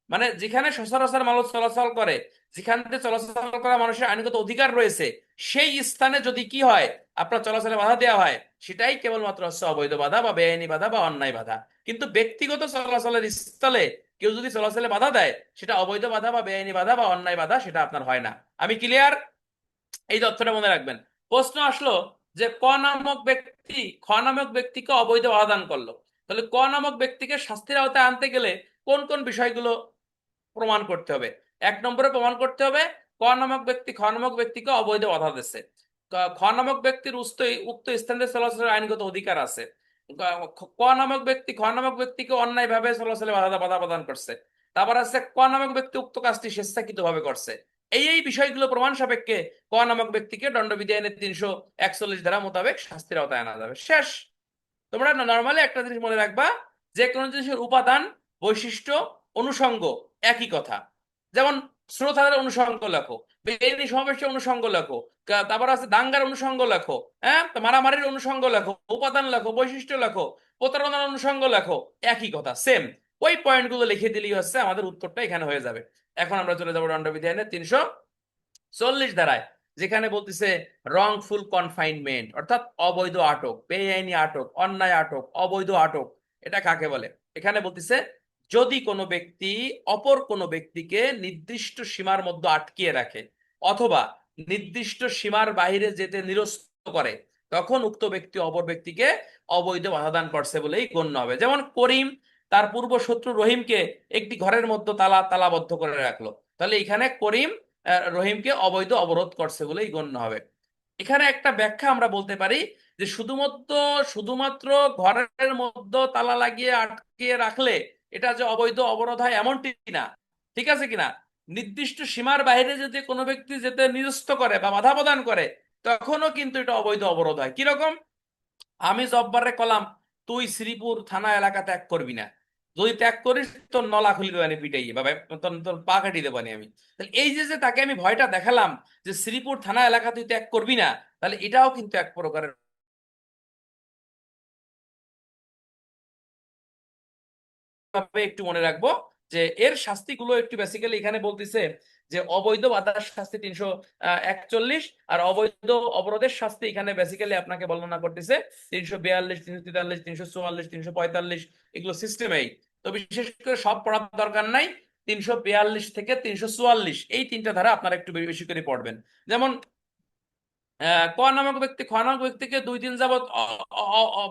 মানে যেখানে সচরাচর মানুষ চলাচল করে, যেখান থেকে চলাচল করা মানুষের আইনগত অধিকার রয়েছে, সেই স্থানে যদি কি হয়, আপনার চলাচলে বাধা দেওয়া হয়, সেটাই কেবলমাত্র হচ্ছে অবৈধ বাধা বা বেআইনি বাধা বা অন্যায় বাধা। কিন্তু ব্যক্তিগত চলাচলের স্থলে কেউ যদি চলাচলে বাধা দেয়, সেটা অবৈধ বাধা বা বেআইনি বাধা বা অন্যায় বাধা, সেটা আপনার হয় না। আমি ক্লিয়ার? এই তথ্যটা মনে রাখবেন। প্রশ্ন আসলো যে ক নামক ব্যক্তি খ নামক ব্যক্তিকে অবৈধ বাধা দান করলো, তাহলে ক নামক ব্যক্তিকে শাস্তির আওতায় আনতে গেলে কোন কোন বিষয়গুলো প্রমাণ করতে হবে? এক নম্বরে প্রমাণ করতে হবে ক নামক ব্যক্তি খ নামক ব্যক্তিকে অবৈধ বাধা দিচ্ছে। খ নামক ব্যক্তির উক্ত স্থানে চলাচলের আইনগত অধিকার আছে। ক নামক ব্যক্তি খ নামক ব্যক্তিকে অন্যায়ভাবে চলাচলে বাধা বাধা প্রদান করছে। তারপর আছে ক নামক ব্যক্তি উক্ত কাজটি স্বেচ্ছাকৃতভাবে করছে। এই বিষয়গুলো প্রমাণ সাপেক্ষে ক নামক ব্যক্তিকে দণ্ডবিধি আইনের 341 ধারা মোতাবেক শাস্তির আওতায় আনা যাবে। শেষ। তোমরা নর্মালি একটা জিনিস মনে রাখবা, যে কোনো জিনিসের উপাদান, বৈশিষ্ট্য, অনুষঙ্গ একই কথা। যেমন শ্রোতাদের অনুষঙ্গ লেখো, বেআইনি সমাবেশের অনুষঙ্গ লেখো, তারপর আছে দাঙ্গার অনুষঙ্গ লেখো, হ্যাঁ, তো মারামারির অনুষঙ্গ লেখো, উপাদান লেখো, বৈশিষ্ট্য লেখো, প্রতারণার অনুষঙ্গ লেখো, একই কথা, সেম। ওই পয়েন্টগুলো লিখে দিলেই হচ্ছে আমাদের উত্তরটা এখানে হয়ে যাবে। এখন আমরা চলে যাবো দণ্ডবিধি আইনের 340 ধারায়, যেখানে বলতেছে রংফুল কনফাইনমেন্ট, অর্থাৎ অবৈধ আটক, বেআইনি আটক, অন্যায় আটক, অবৈধ আটক। এটা কাকে বলে? এখানে বলতেছে যদি কোনো ব্যক্তি অপর কোনো ব্যক্তিকে নির্দিষ্ট সীমার মধ্যে আটকিয়ে রাখে অথবা নির্দিষ্ট সীমার বাইরে যেতে নিরস্ত করে, তখন উক্ত ব্যক্তি অপর ব্যক্তিকে অবৈধ বাধা দান করছে বলেই গণ্য হবে। যেমন করিম তার পূর্ব শত্রু রহিমকে একটি ঘরের মধ্যে তালাবদ্ধ করে রাখলো, তাহলে এখানে করিম রহিমকে অবৈধ অবরোধ করছে বলেই গণ্য হবে। এখানে একটা ব্যাখ্যা আমরা বলতে পারি যে শুধুমাত্র শুধুমাত্র ঘরের মধ্যে তালা লাগিয়ে আটকিয়ে রাখলে এটা যে অবৈধ অবরোধ হয় এমনটি না। ঠিক আছে কিনা? নির্দিষ্ট সীমার বাইরে যদি কোনো ব্যক্তি যেতে নিরস্ত করে বা বাধা প্রদান করে, তখনও কিন্তু এটা অবৈধ অবরোধ হয়। কিরকম? আমি জব্বারে কলাম তুই শ্রীপুর থানা এলাকা ত্যাগ করবি না, যদি ত্যাগ করিস তোর নলা খুলে দেবানি, পিটাই বা তোর তোর পা কাটিয়ে দেবানি আমি। তাহলে এই যে যে তাকে আমি ভয়টা দেখালাম যে শ্রীপুর থানা এলাকা তুই ত্যাগ করবি না, তাহলে এটাও কিন্তু এক প্রকারের, ভাবে একটু মনে রাখবো যে এর শাস্তিগুলো একটু বেসিক্যালি এখানে বলতেছে যে অবৈধ বাধার শাস্তি 341, আর অবৈধ অবরোধের শাস্তি এখানে বেসিক্যালি আপনাকে বর্ণনা করতেছে 342, 343, 344, 345, এগুলো সিস্টেমেই। তো বিশেষ করে সব পড়ার দরকার নাই, 342 থেকে 344 এই তিনটা ধারা আপনারা একটু বেশি বেশি করে পড়বেন। যেমন ক নামক ব্যক্তি খ নামক ব্যক্তিকে 2 দিন যাবত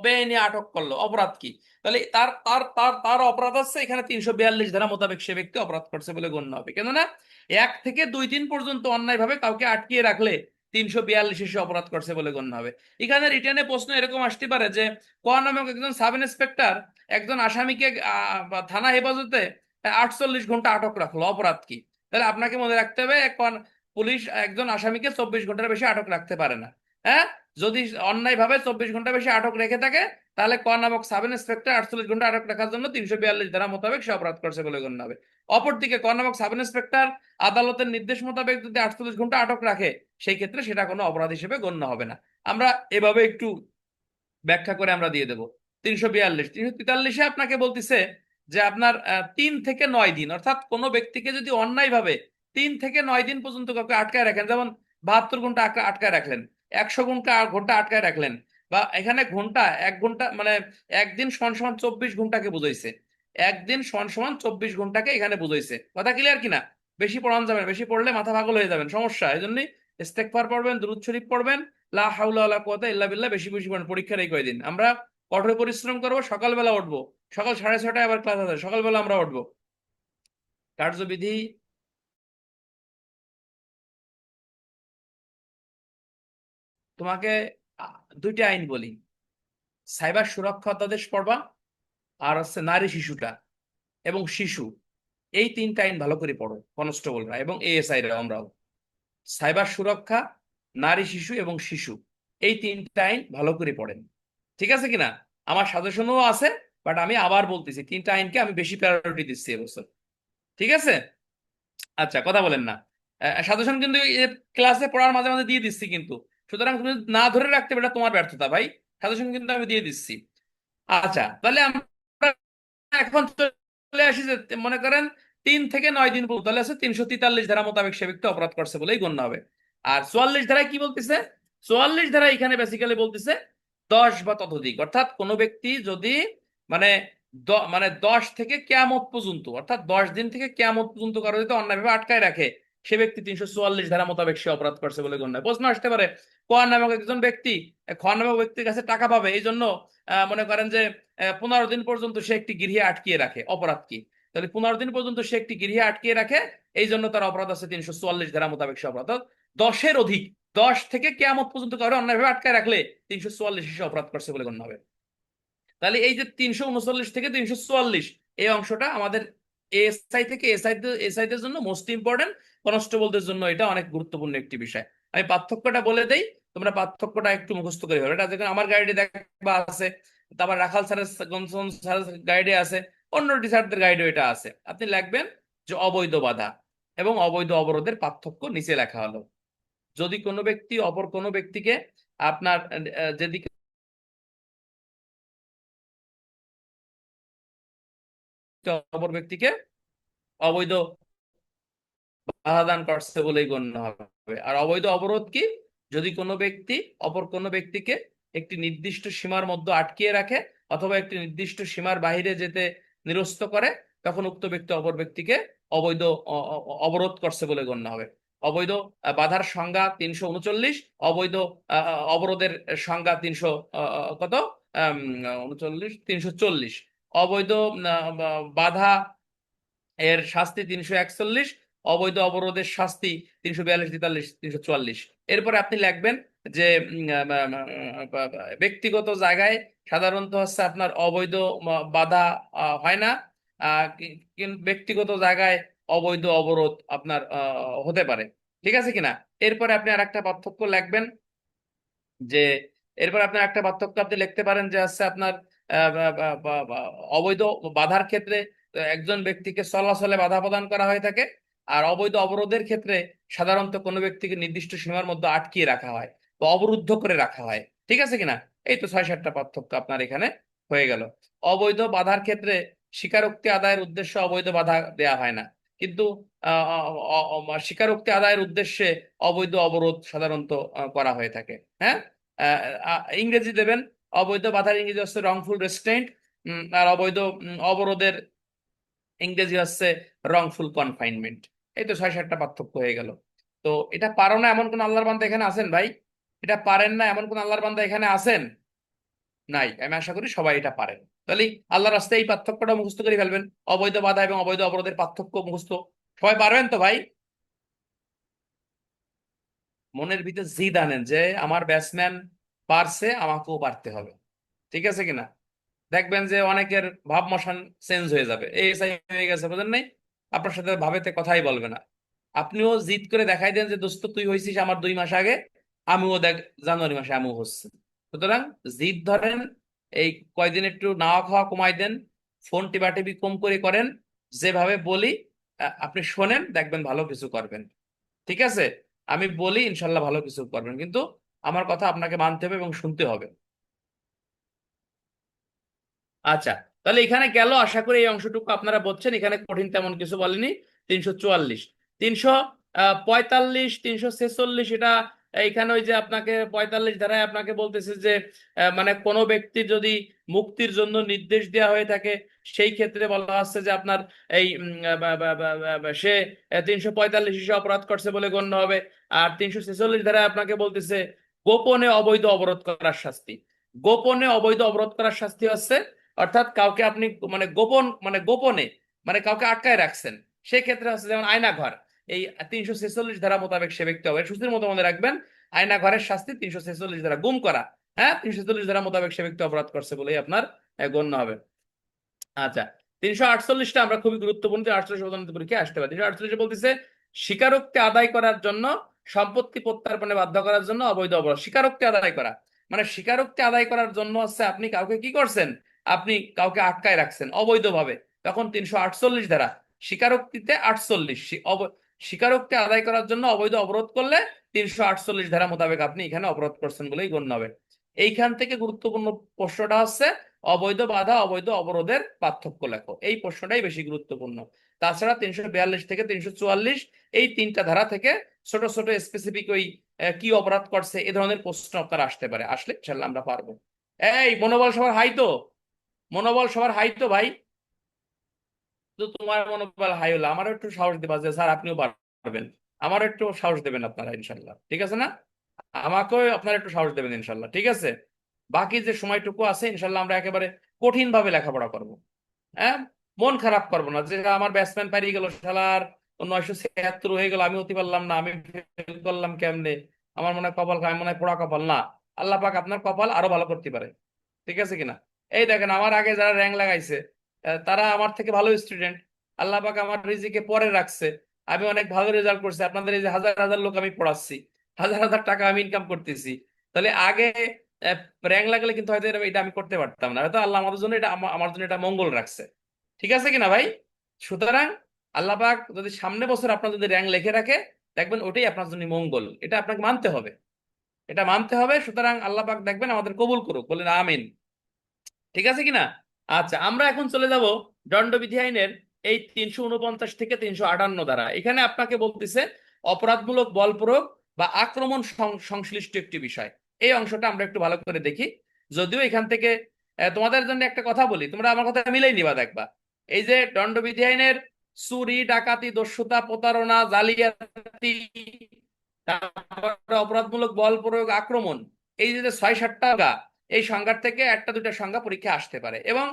বেআইনি আটক করলো, অপরাধ কি? তাহলে তার তার তার তার অপরাধ আছে এখানে 342 ধারা মোতাবেক সে ব্যক্তি অপরাধ করছে বলে গণ্য হবে। কেননা 1 থেকে 2 দিন পর্যন্ত অন্যায়ভাবে কাউকে আটকিয়ে রাখলে 342 সে অপরাধ করছে বলে গণ্য হবে। এখানে রিটার্নে প্রশ্ন এরকম আসতে পারে যে ক নামক একজন সাব ইন্সপেক্টর একজন আসামিকে থানা হেফাজতে 48 ঘন্টা আটক রাখলো, অপরাধ কি? তাহলে আপনাকে মনে রাখতে হবে পুলিশ একজন আসামিকে 24 ঘন্টার বেশি আটক রাখতে পারে না। হ্যাঁ, যদি অন্যায় ভাবে 24 ঘন্টা বেশি আটক রেখে থাকে, তাহলে ক নামক সাব ইন্সপেক্টর 48 ঘন্টা আটক রাখার জন্য 342 ধারা মোতাবেক সে অপরাধ করছে বলে গণ্য হবে। অপরদিকে ক নামক সাব ইন্সপেক্টর আদালতের নির্দেশ মোতাবেক যদি 48 ঘন্টা আটক রাখে, সেই ক্ষেত্রে সেটা কোনো অপরাধ হিসেবে গণ্য হবে না। আমরা এভাবে একটু ব্যাখ্যা করে আমরা দিয়ে দেবো। 342, 343-এ আপনাকে বলতেছে যে আপনার 3 থেকে 9 দিন, অর্থাৎ কোনো ব্যক্তিকে যদি অন্যায় ভাবে 3 থেকে 9 দিন পর্যন্ত কাউকে আটকায় রাখেন, যেমন 72 ঘন্টা আটকায় রাখলেন, 100 ঘন্টা ঘন্টা আটকায় রাখলেন, বা এখানে ঘন্টা 1 ঘন্টা মানে একদিন সমান সমান 24 ঘন্টাকে বুঝাইছে, একদিন সমান সমান 24 ঘন্টাকে এখানে বুঝাইছে। কথা ক্লিয়ার কিনা? বেশি পড়ান যাবেন, বেশি পড়লে মাথা পাগল হয়ে যাবেন, সমস্যা। এই জন্যই ইস্তেগফার পড়বেন, দুরূদ শরীফ পড়বেন, লা হাওলা ওয়ালা কুওয়াতা ইল্লা বিল্লাহ বেশি বেশি পড়েন। পরীক্ষার এই কয়দিন আমরা কঠোর পরিশ্রম করবো, সকালবেলা উঠবো, সকাল 6:30টায় আবার ক্লাস আছে, সকালবেলা আমরা উঠবো। কার্যবিধি, তোমাকে দুইটা আইন বলি, সাইবার সুরক্ষা অধ্যাদেশ পড়বা, আর হচ্ছে নারী শিশুটা এবং শিশু, এই 3টা আইন ভালো করে পড়ো কনস্টেবলরা এবং এএসআই রা। আমরাও সাইবার সুরক্ষা, নারী শিশু এবং শিশু, এই 3টা আইন ভালো করে পড়েন, ঠিক আছে কিনা? আমার সাজেশনও আছে, বাট আমি আবার বলতেছি 3টা আইনকে আমি বেশি প্রায়োরিটি দিচ্ছি এবছর, ঠিক আছে? আচ্ছা, কথা বলেন না। সাজেশন কিন্তু ক্লাসে পড়ার মাঝে মাঝে দিয়ে দিচ্ছি কিন্তু, সুতরাং তুমি না ধরে রাখতে এটা তোমার ব্যর্থতা ভাই। সাজেশন কিন্তু আমি দিয়ে দিচ্ছি। আচ্ছা, তাহলে আমরা এখন চলে আসি যে মনে করেন 3 থেকে 9 দিন পর্যন্ত, তাহলে আছে 343 ধারা মোতাবেক সে ব্যক্তি অপরাধ করছে বলেই গণ্য হবে। আর 44 ধারায় কি বলতেছে? 44 ধারা এখানে বেসিক্যালি বলতেছে 10 বা ততোধিক, অর্থাৎ কোনো ব্যক্তি যদি মানে 10 থেকে কিয়ামত পর্যন্ত, অর্থাৎ 10 দিন থেকে কিয়ামত পর্যন্ত কারো যদি অন্যায়ভাবে আটকায় রাখে, সে ব্যক্তি 344 ধারা মোতাবেক সে অপরাধ করছে বলে গণ্য হয়। প্রশ্ন আসতে পারে, ক নামক একজন ব্যক্তি খ নামক ব্যক্তির কাছে টাকা পাবে, এই জন্য মনে করেন যে 15 দিন পর্যন্ত সে একটি গৃহে আটকিয়ে রাখে, অপরাধ কি? তাহলে 15 দিন পর্যন্ত সে একটি গৃহে আটকিয়ে রাখে, এই জন্য তার অপরাধ আছে 344 ধারা মোতাবেক সে অপরাধ। 10-এর অধিক, 10 থেকে কিয়ামত পর্যন্ত কারো অন্যায়ভাবে আটকায় রাখলে 344 সে অপরাধ করছে বলে গণ্য হবে। তাহলে এই যে 339 থেকে 344, এই অংশটা আমাদের এএসআই থেকে এসআই দের জন্য মোস্ট ইম্পর্টেন্ট, কনস্টেবলদের জন্য এটা অনেক গুরুত্বপূর্ণ একটি বিষয়। আমি পার্থক্যটা বলে দেই, তোমরা পার্থক্যটা একটু মুখস্থ করে ফেলো। এটা যেখানে আমার গাইডে দেখবা আছে, তারপর রাখাল স্যারের গনসন স্যারের গাইডে আছে, অন্য টিচারদের গাইডে এটা আছে। আপনি লিখবেন যে অবৈধ বাধা এবং অবৈধ অবরোধের পার্থক্য নিচে লেখা হলো। যদি কোনো ব্যক্তি অপর কোনো ব্যক্তিকে আপনার যেদিকে অপর ব্যক্তিকে অবৈধ বাধা দান করছে বলেই গণ্য হবে। আর অবৈধ অবরোধ কি? যদি কোনো ব্যক্তি অপর কোনো ব্যক্তিকে একটি নির্দিষ্ট সীমার মধ্যে আটকিয়ে রাখে অথবা একটি নির্দিষ্ট সীমার বাহিরে যেতে নিরস্ত করে, তখন উক্ত ব্যক্তি অপর ব্যক্তিকে অবৈধ অবরোধ করছে বলে গণ্য হবে। অবৈধ বাধার সংজ্ঞা 339, অবৈধ অবরোধের সংজ্ঞা 300 কত 39 340, অবৈধ বাধা এর শাস্তি 341, অবৈধ অবরোধের শাস্তি 342, 43, 344। এরপরে আপনি লিখবেন যে ব্যক্তিগত জায়গায় সাধারণত হচ্ছে আপনার অবৈধ বাধা হয় না, কিন্তু ব্যক্তিগত জায়গায় অবৈধ অবরোধ আপনার হতে পারে, ঠিক আছে কিনা? এরপরে আপনি আর একটা পার্থক্য লিখবেন যে, এরপর আপনার একটা পার্থক্য আপনি লিখতে পারেন যে হচ্ছে আপনার অবৈধ বাধার ক্ষেত্রে একজন ব্যক্তিকে চলাচলে বাধা প্রদান করা হয়ে থাকে, আর অবৈধ অবরোধের ক্ষেত্রে সাধারণত কোনো ব্যক্তিকে নির্দিষ্ট সীমার মধ্যে আটকিয়ে রাখা হয় বা অবরুদ্ধ করে রাখা হয়, ঠিক আছে কিনা? এই তো 6-7টা পার্থক্য আপনার এখানে হয়ে গেল। অবৈধ বাধার ক্ষেত্রে স্বীকারোক্তি আদায়ের উদ্দেশ্যে অবৈধ বাধা দেয়া হয় না, কিন্তু স্বীকারোক্তি আদায়ের উদ্দেশ্যে অবৈধ অবরোধ সাধারণত করা হয়ে থাকে। হ্যাঁ, ইংরেজি দেবেন, অবৈধ বাধার ইংরেজি হচ্ছে রংফুল রেস্ট্রেন্ট, আর অবৈধ অবরোধের ইংরেজি হচ্ছে রংফুল কনফাইনমেন্ট। এই তো 6-7টা পার্থক্য হয়ে গেল। তো এটা পারো না এমন কোন আল্লাহর বান্দা এখানে আছেন ভাই? এটা পারেন না এমন কোন আল্লাহর বান্দা এখানে আছেন? নাই, আমি আশা করি সবাই এটা পারেন। তাহলে আল্লাহর রাস্তায় এই পার্থক্যটা মুখস্থ করে ফেলবেন, অবৈধ বাধা এবং অবৈধ অবরোধের পার্থক্য মুখস্থ সবাই পারবেন তো ভাই? মনের ভিতরে জিদ আনেন যে আমার ব্যাটসম্যান পারছে, আমাকেও পারতে হবে, ঠিক আছে কিনা? দেখবেন যে অনেকের ভাব মশান চেঞ্জ হয়ে যাবে, এই এসআই হয়ে গেছে, বুঝেন নাই? আপনার সাথে ভাবেতে কথাই বলবে না। আপনিও জিদ করে দেখাই দেন যে দোস্ত তুই হয়েছিস আমার 2 মাস আগে, আমিও দেখ জানুয়ারি মাসে আমিও হচ্ছে। সুতরাং জিদ ধরেন, এই কয়দিন একটু নাওয়া খাওয়া কমাই দেন, ফোন টিপাটিপি কম করে করেন, যেভাবে বলি আপনি শোনেন, দেখবেন ভালো কিছু করবেন, ঠিক আছে? আমি বলি ইনশাল্লাহ ভালো কিছু করবেন, কিন্তু আমার কথা আপনাকে মানতে হবে এবং শুনতে হবে। আচ্ছা, তাহলে এখানে গেল, আশা করি এই অংশটুকু আপনারা বুঝছেন, এখানে কঠিন তেমন কিছু বলেনি। 344, 345, 346, এটা এইখানে ওই যে আপনাকে 45 ধারায় আপনাকে বলতেছে যে মানে কোনো ব্যক্তি যদি মুক্তির জন্য নির্দেশ দেওয়া হয়ে থাকে, সেই ক্ষেত্রে বলা হচ্ছে যে আপনার এই সে 345 হিসেবে অপরাধ করছে বলে গণ্য হবে। আর 346 ধারায় আপনাকে বলতেছে গোপনে অবৈধ অবরোধ করার শাস্তি। গোপনে অবৈধ অবরোধ করার শাস্তি হচ্ছে অর্থাৎ কাউকে আপনি মানে গোপনে মানে কাউকে আটকায় রাখছেন, সেক্ষেত্রে হচ্ছে যেমন আয়না ঘর, এই 346 ধারা মোতাবেক সে ব্যক্তি হবে। সুস্থির মতো মনে রাখবেন, আয়না ঘরের শাস্তি 346 ধারা। গুম করা, হ্যাঁ, 346 ধারা মোতাবেক সে ব্যক্তি অপরাধ করছে বলেই আপনার গণ্য হবে। আচ্ছা, 348টা আমরা খুবই গুরুত্বপূর্ণ, 348 প্রধানত পরীক্ষায় আসতে পারে। 348 বলতেছে স্বীকারোক্তি আদায় করার জন্য, সম্পত্তি প্রত্যার্পণে বাধ্য করার জন্য অবৈধ অপরাধ। স্বীকারোক্তি আদায় করা মানে স্বীকারোক্তি আদায় করার জন্য হচ্ছে আপনি কাউকে কি করছেন, আপনি কাউকে আটকায় রাখছেন অবৈধভাবে, তখন 348 ধারা। স্বীকারোক্তিতে 48, স্বীকারোক্তি আদায় করার জন্য অবৈধ অবরোধ করলে 348 ধারা মোতাবেক আপনি এখানে অপরাধ করছেন বলেই গণ্য হবে। এইখান থেকে গুরুত্বপূর্ণ প্রশ্নটা হচ্ছে অবৈধ বাধা অবৈধ অবরোধের পার্থক্য লেখো। এই প্রশ্নটাই বেশি গুরুত্বপূর্ণ। তাছাড়া 342 থেকে 344 এই তিনটা ধারা থেকে ছোট ছোট স্পেসিফিক ওই কি অপরাধ করছে এ ধরনের প্রশ্ন আপনার আসতে পারে, আসলে ইনশাল্লাহ আমরা পারবো। এই মনোবল সবার হাই তো? মনোবল সবার হাই তো ভাই? তো তোমার মনোবল হাই হলো, আমারও একটু সাহস দেবা যে স্যার আপনিও পারবেন। আমারও একটু সাহস দেবেন আপনারা ইনশাল্লাহ, ঠিক আছে না? আমাকেও আপনারা একটু সাহস দেবেন ইনশাল্লাহ, ঠিক আছে? বাকি যে সময়টুকু আছে ইনশাল্লাহ আমরা একেবারে কঠিন ভাবে লেখাপড়া করব। হ্যাঁ, মন খারাপ করবো না যে আমার ব্যাটসম্যান পারিয়ে গেল, শালার 976 হয়ে গেল, আমি অতি পারলাম না, আমি ফেল করলাম কেমনে, আমার মনে হয় কপাল, আমি মনে হয় পোড়া কপাল। না, আল্লাহ পাক আপনার কপাল আরো ভালো করতে পারে, ঠিক আছে কিনা? এই দেখেন আমার আগে যারা র্যাঙ্ক লাগাইছে তারা আমার থেকে ভালো স্টুডেন্ট, আল্লাহ পাক আমার রিজিকে পরে রাখছে, আমি অনেক ভালো রেজাল্ট করছি। আপনাদের এই যে হাজার হাজার লোক আমি পড়াচ্ছি, হাজার হাজার টাকা আমি ইনকাম করতেছি, তাহলে আগে র্যাঙ্ক লাগলে কিন্তু হয়তো এটা আমি করতে পারতাম না, হয়তো আল্লাহ আমাদের জন্য এটা আমার জন্য এটা মঙ্গল রাখছে, ঠিক আছে কিনা ভাই? সুতরাং আল্লাহ পাক যদি সামনে বছর আপনার যদি র্যাঙ্ক লিখে রাখে, দেখবেন ওটাই আপনার জন্য মঙ্গল, এটা আপনাকে মানতে হবে, এটা মানতে হবে। সুতরাং আল্লাহ পাক দেখবেন আমাদের কবুল করুক, বলেন আমিন, ঠিক আছে কিনা? আচ্ছা, আমরা এখন চলে যাব দণ্ডবিধি আইনের এই 349 থেকে 358 ধারা। এখানে আপনাকে বলতেছে অপরাধমূলক বল প্রয়োগ বা আক্রমণ সংশ্লিষ্ট একটি বিষয়। এই অংশটা আমরা একটু ভালো করে দেখি। যদিও এখান থেকে তোমাদের জন্য একটা কথা বলি, তোমরা আমার কথা মিলাই নিবা, দেখবা এই যে দণ্ডবিধি আইনের চুরি, ডাকাতি, দস্যুতা, প্রতারণা, জালিয়াতি, তারপরে অপরাধমূলক বল প্রয়োগ, আক্রমণ, এই যে 6-7টা এই সংজ্ঞার থেকে একটা দুইটা সংজ্ঞা পরীক্ষা আসতে পারে। এবং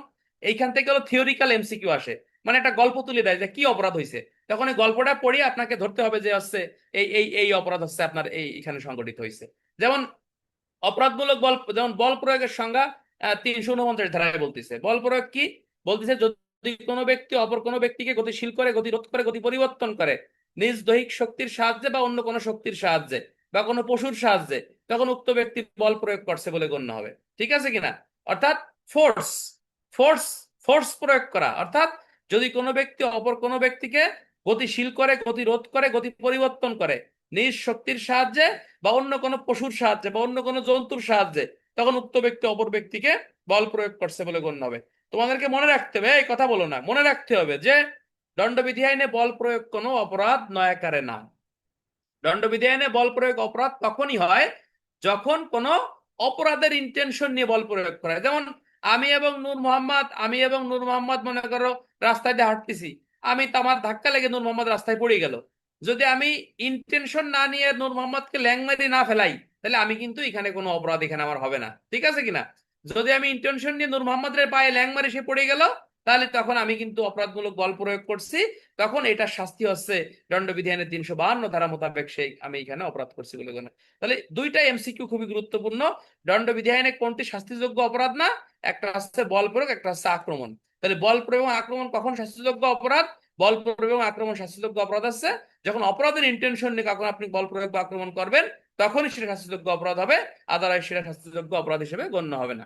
এইখান থেকে হলো থিওরিক্যাল এমসিকিউ আসে, মানে একটা গল্প তুলে দেয় যে কি অপরাধ হয়েছে, তখন এই গল্পটা পড়িয়ে আপনাকে ধরতে হবে যে হচ্ছে এই এই এই অপরাধ হচ্ছে আপনার এইখানে সংঘটিত হয়েছে। যেমন অপরাধমূলক বল, যেমন বল প্রয়োগের সংজ্ঞা 349 ধারায় বলতেছে বল প্রয়োগ কি, বলতেছে যদি কোনো ব্যক্তি অপর কোনো ব্যক্তিকে গতিশীল করে, গতিরোধ করে, গতি পরিবর্তন করে নিজ দৈহিক শক্তির সাহায্যে বা অন্য কোনো শক্তির সাহায্যে বা কোনো পশুর সাহায্যে, তখন উক্ত ব্যক্তি বল প্রয়োগ করছে বলে গণ্য হবে, ঠিক আছে কিনা? অর্থাৎ ফোর্স, ফোর্স ফোর্স প্রয়োগ করা, অর্থাৎ যদি কোনো ব্যক্তি অপর কোনো ব্যক্তিকে গতিশীল করে, গতিরোধ করে, গতি পরিবর্তন করে নিজ শক্তির সাহায্যে বা অন্য কোনো পশুর সাহায্যে বা অন্য কোনো জন্তুর সাহায্যে, তখন উক্ত ব্যক্তি অপর ব্যক্তিকে বল প্রয়োগ করছে বলে গণ্য হবে। তোমাদেরকে মনে রাখতে হবে, এই কথা বলো না, মনে রাখতে হবে যে দণ্ডবিধি আইনে বল প্রয়োগ কোনো অপরাধ নয় আকারে না। দণ্ডবিধি আইনে বল প্রয়োগ অপরাধ তখনই হয় যখন কোনো অপরাধের ইন্টেনশন নিয়ে বল প্রয়োগ করা হয়। যেমন আমি এবং নূর মোহাম্মদ মনে করো রাস্তায় দিয়ে হাঁটতেছি, আমি আমার ধাক্কা লেগে নূর মোহাম্মদ রাস্তায় পড়ে গেল, যদি আমি ইন্টেনশন না নিয়ে নূর মোহাম্মদকে ল্যাংমারি না ফেলাই, তাহলে আমি কিন্তু এখানে কোনো অপরাধ এখানে আমার হবে না, ঠিক আছে কিনা? যদি আমি ইন্টেনশন নিয়ে নূর মোহাম্মদের পায়ে ল্যাংমারি সে পড়ে গেল, তাহলে তখন আমি কিন্তু অপরাধমূলক বল প্রয়োগ করছি, তখন এটার শাস্তি হচ্ছে দণ্ডবিধি আইনের 352 ধারা মোতাবেক সেই আমি এখানে অপরাধ করছি বলে গণ্য। তাহলে দুইটা এমসিকিউ খুবই গুরুত্বপূর্ণ। দণ্ডবিধি আইনে কোনটি শাস্তিযোগ্য অপরাধ না, একটা হচ্ছে বল প্রয়োগ, একটা হচ্ছে আক্রমণ। তাহলে বল প্রয়োগ এবং আক্রমণ কখন শাস্তিযোগ্য অপরাধ? বল প্রয়োগ এবং আক্রমণ শাস্তিযোগ্য অপরাধ আছে যখন অপরাধের ইন্টেনশন নিয়ে কখন আপনি বল প্রয়োগ বা আক্রমণ করবেন, তখনই সেটা শাস্তিযোগ্য অপরাধ হবে, আদারওয়াইজ সেটা শাস্তিযোগ্য অপরাধ হিসেবে গণ্য হবে না।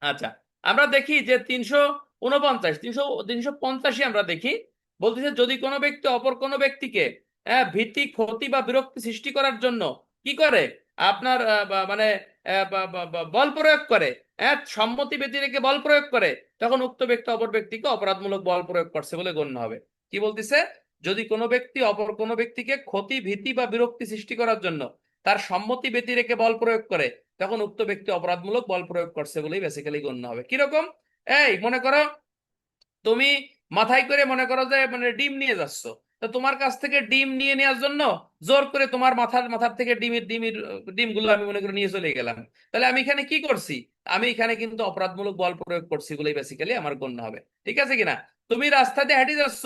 আচ্ছা, আমরা দেখি যে 349, 350 আমরা দেখি, বলতেছে যদি কোনো ব্যক্তি অপর কোনো ব্যক্তিকে ভীতি, ক্ষতি বা বিরক্তি সৃষ্টি করার জন্য কি করে, আপনার মানে বল প্রয়োগ করে, সম্মতি ব্যতি রেখে বল প্রয়োগ করে, তখন উক্ত ব্যক্তি অপর ব্যক্তিকে অপরাধমূলক বল প্রয়োগ করছে বলে গণ্য হবে। কি বলতেছে? যদি কোনো ব্যক্তি অপর কোনো ব্যক্তিকে ক্ষতি, ভীতি বা বিরক্তি সৃষ্টি করার জন্য তার সম্মতি ব্যতি রেখে বল প্রয়োগ করে, তখন উক্ত ব্যক্তি অপরাধমূলক বল প্রয়োগ করছে বলেই বেসিক্যালি গণ্য হবে। কিরকম? এই মনে করো তুমি মাথায় করে মনে করো যে মানে ডিম নিয়ে যাচ্ছ, তো তোমার কাছ থেকে ডিম নিয়ে নেওয়ার জন্য জোর করে তোমার মাথার থেকে ডিমগুলো আমি মনে করে নিয়ে চলে গেলাম, তাহলে আমি এখানে কি করছি? আমি এখানে কিন্তু অপরাধমূলক বল প্রয়োগ করছি বলেই বেসিক্যালি আমার গণ্য হবে। ঠিক আছে কিনা? তুমি রাস্তা দিয়ে হেঁটে যাচ্ছ,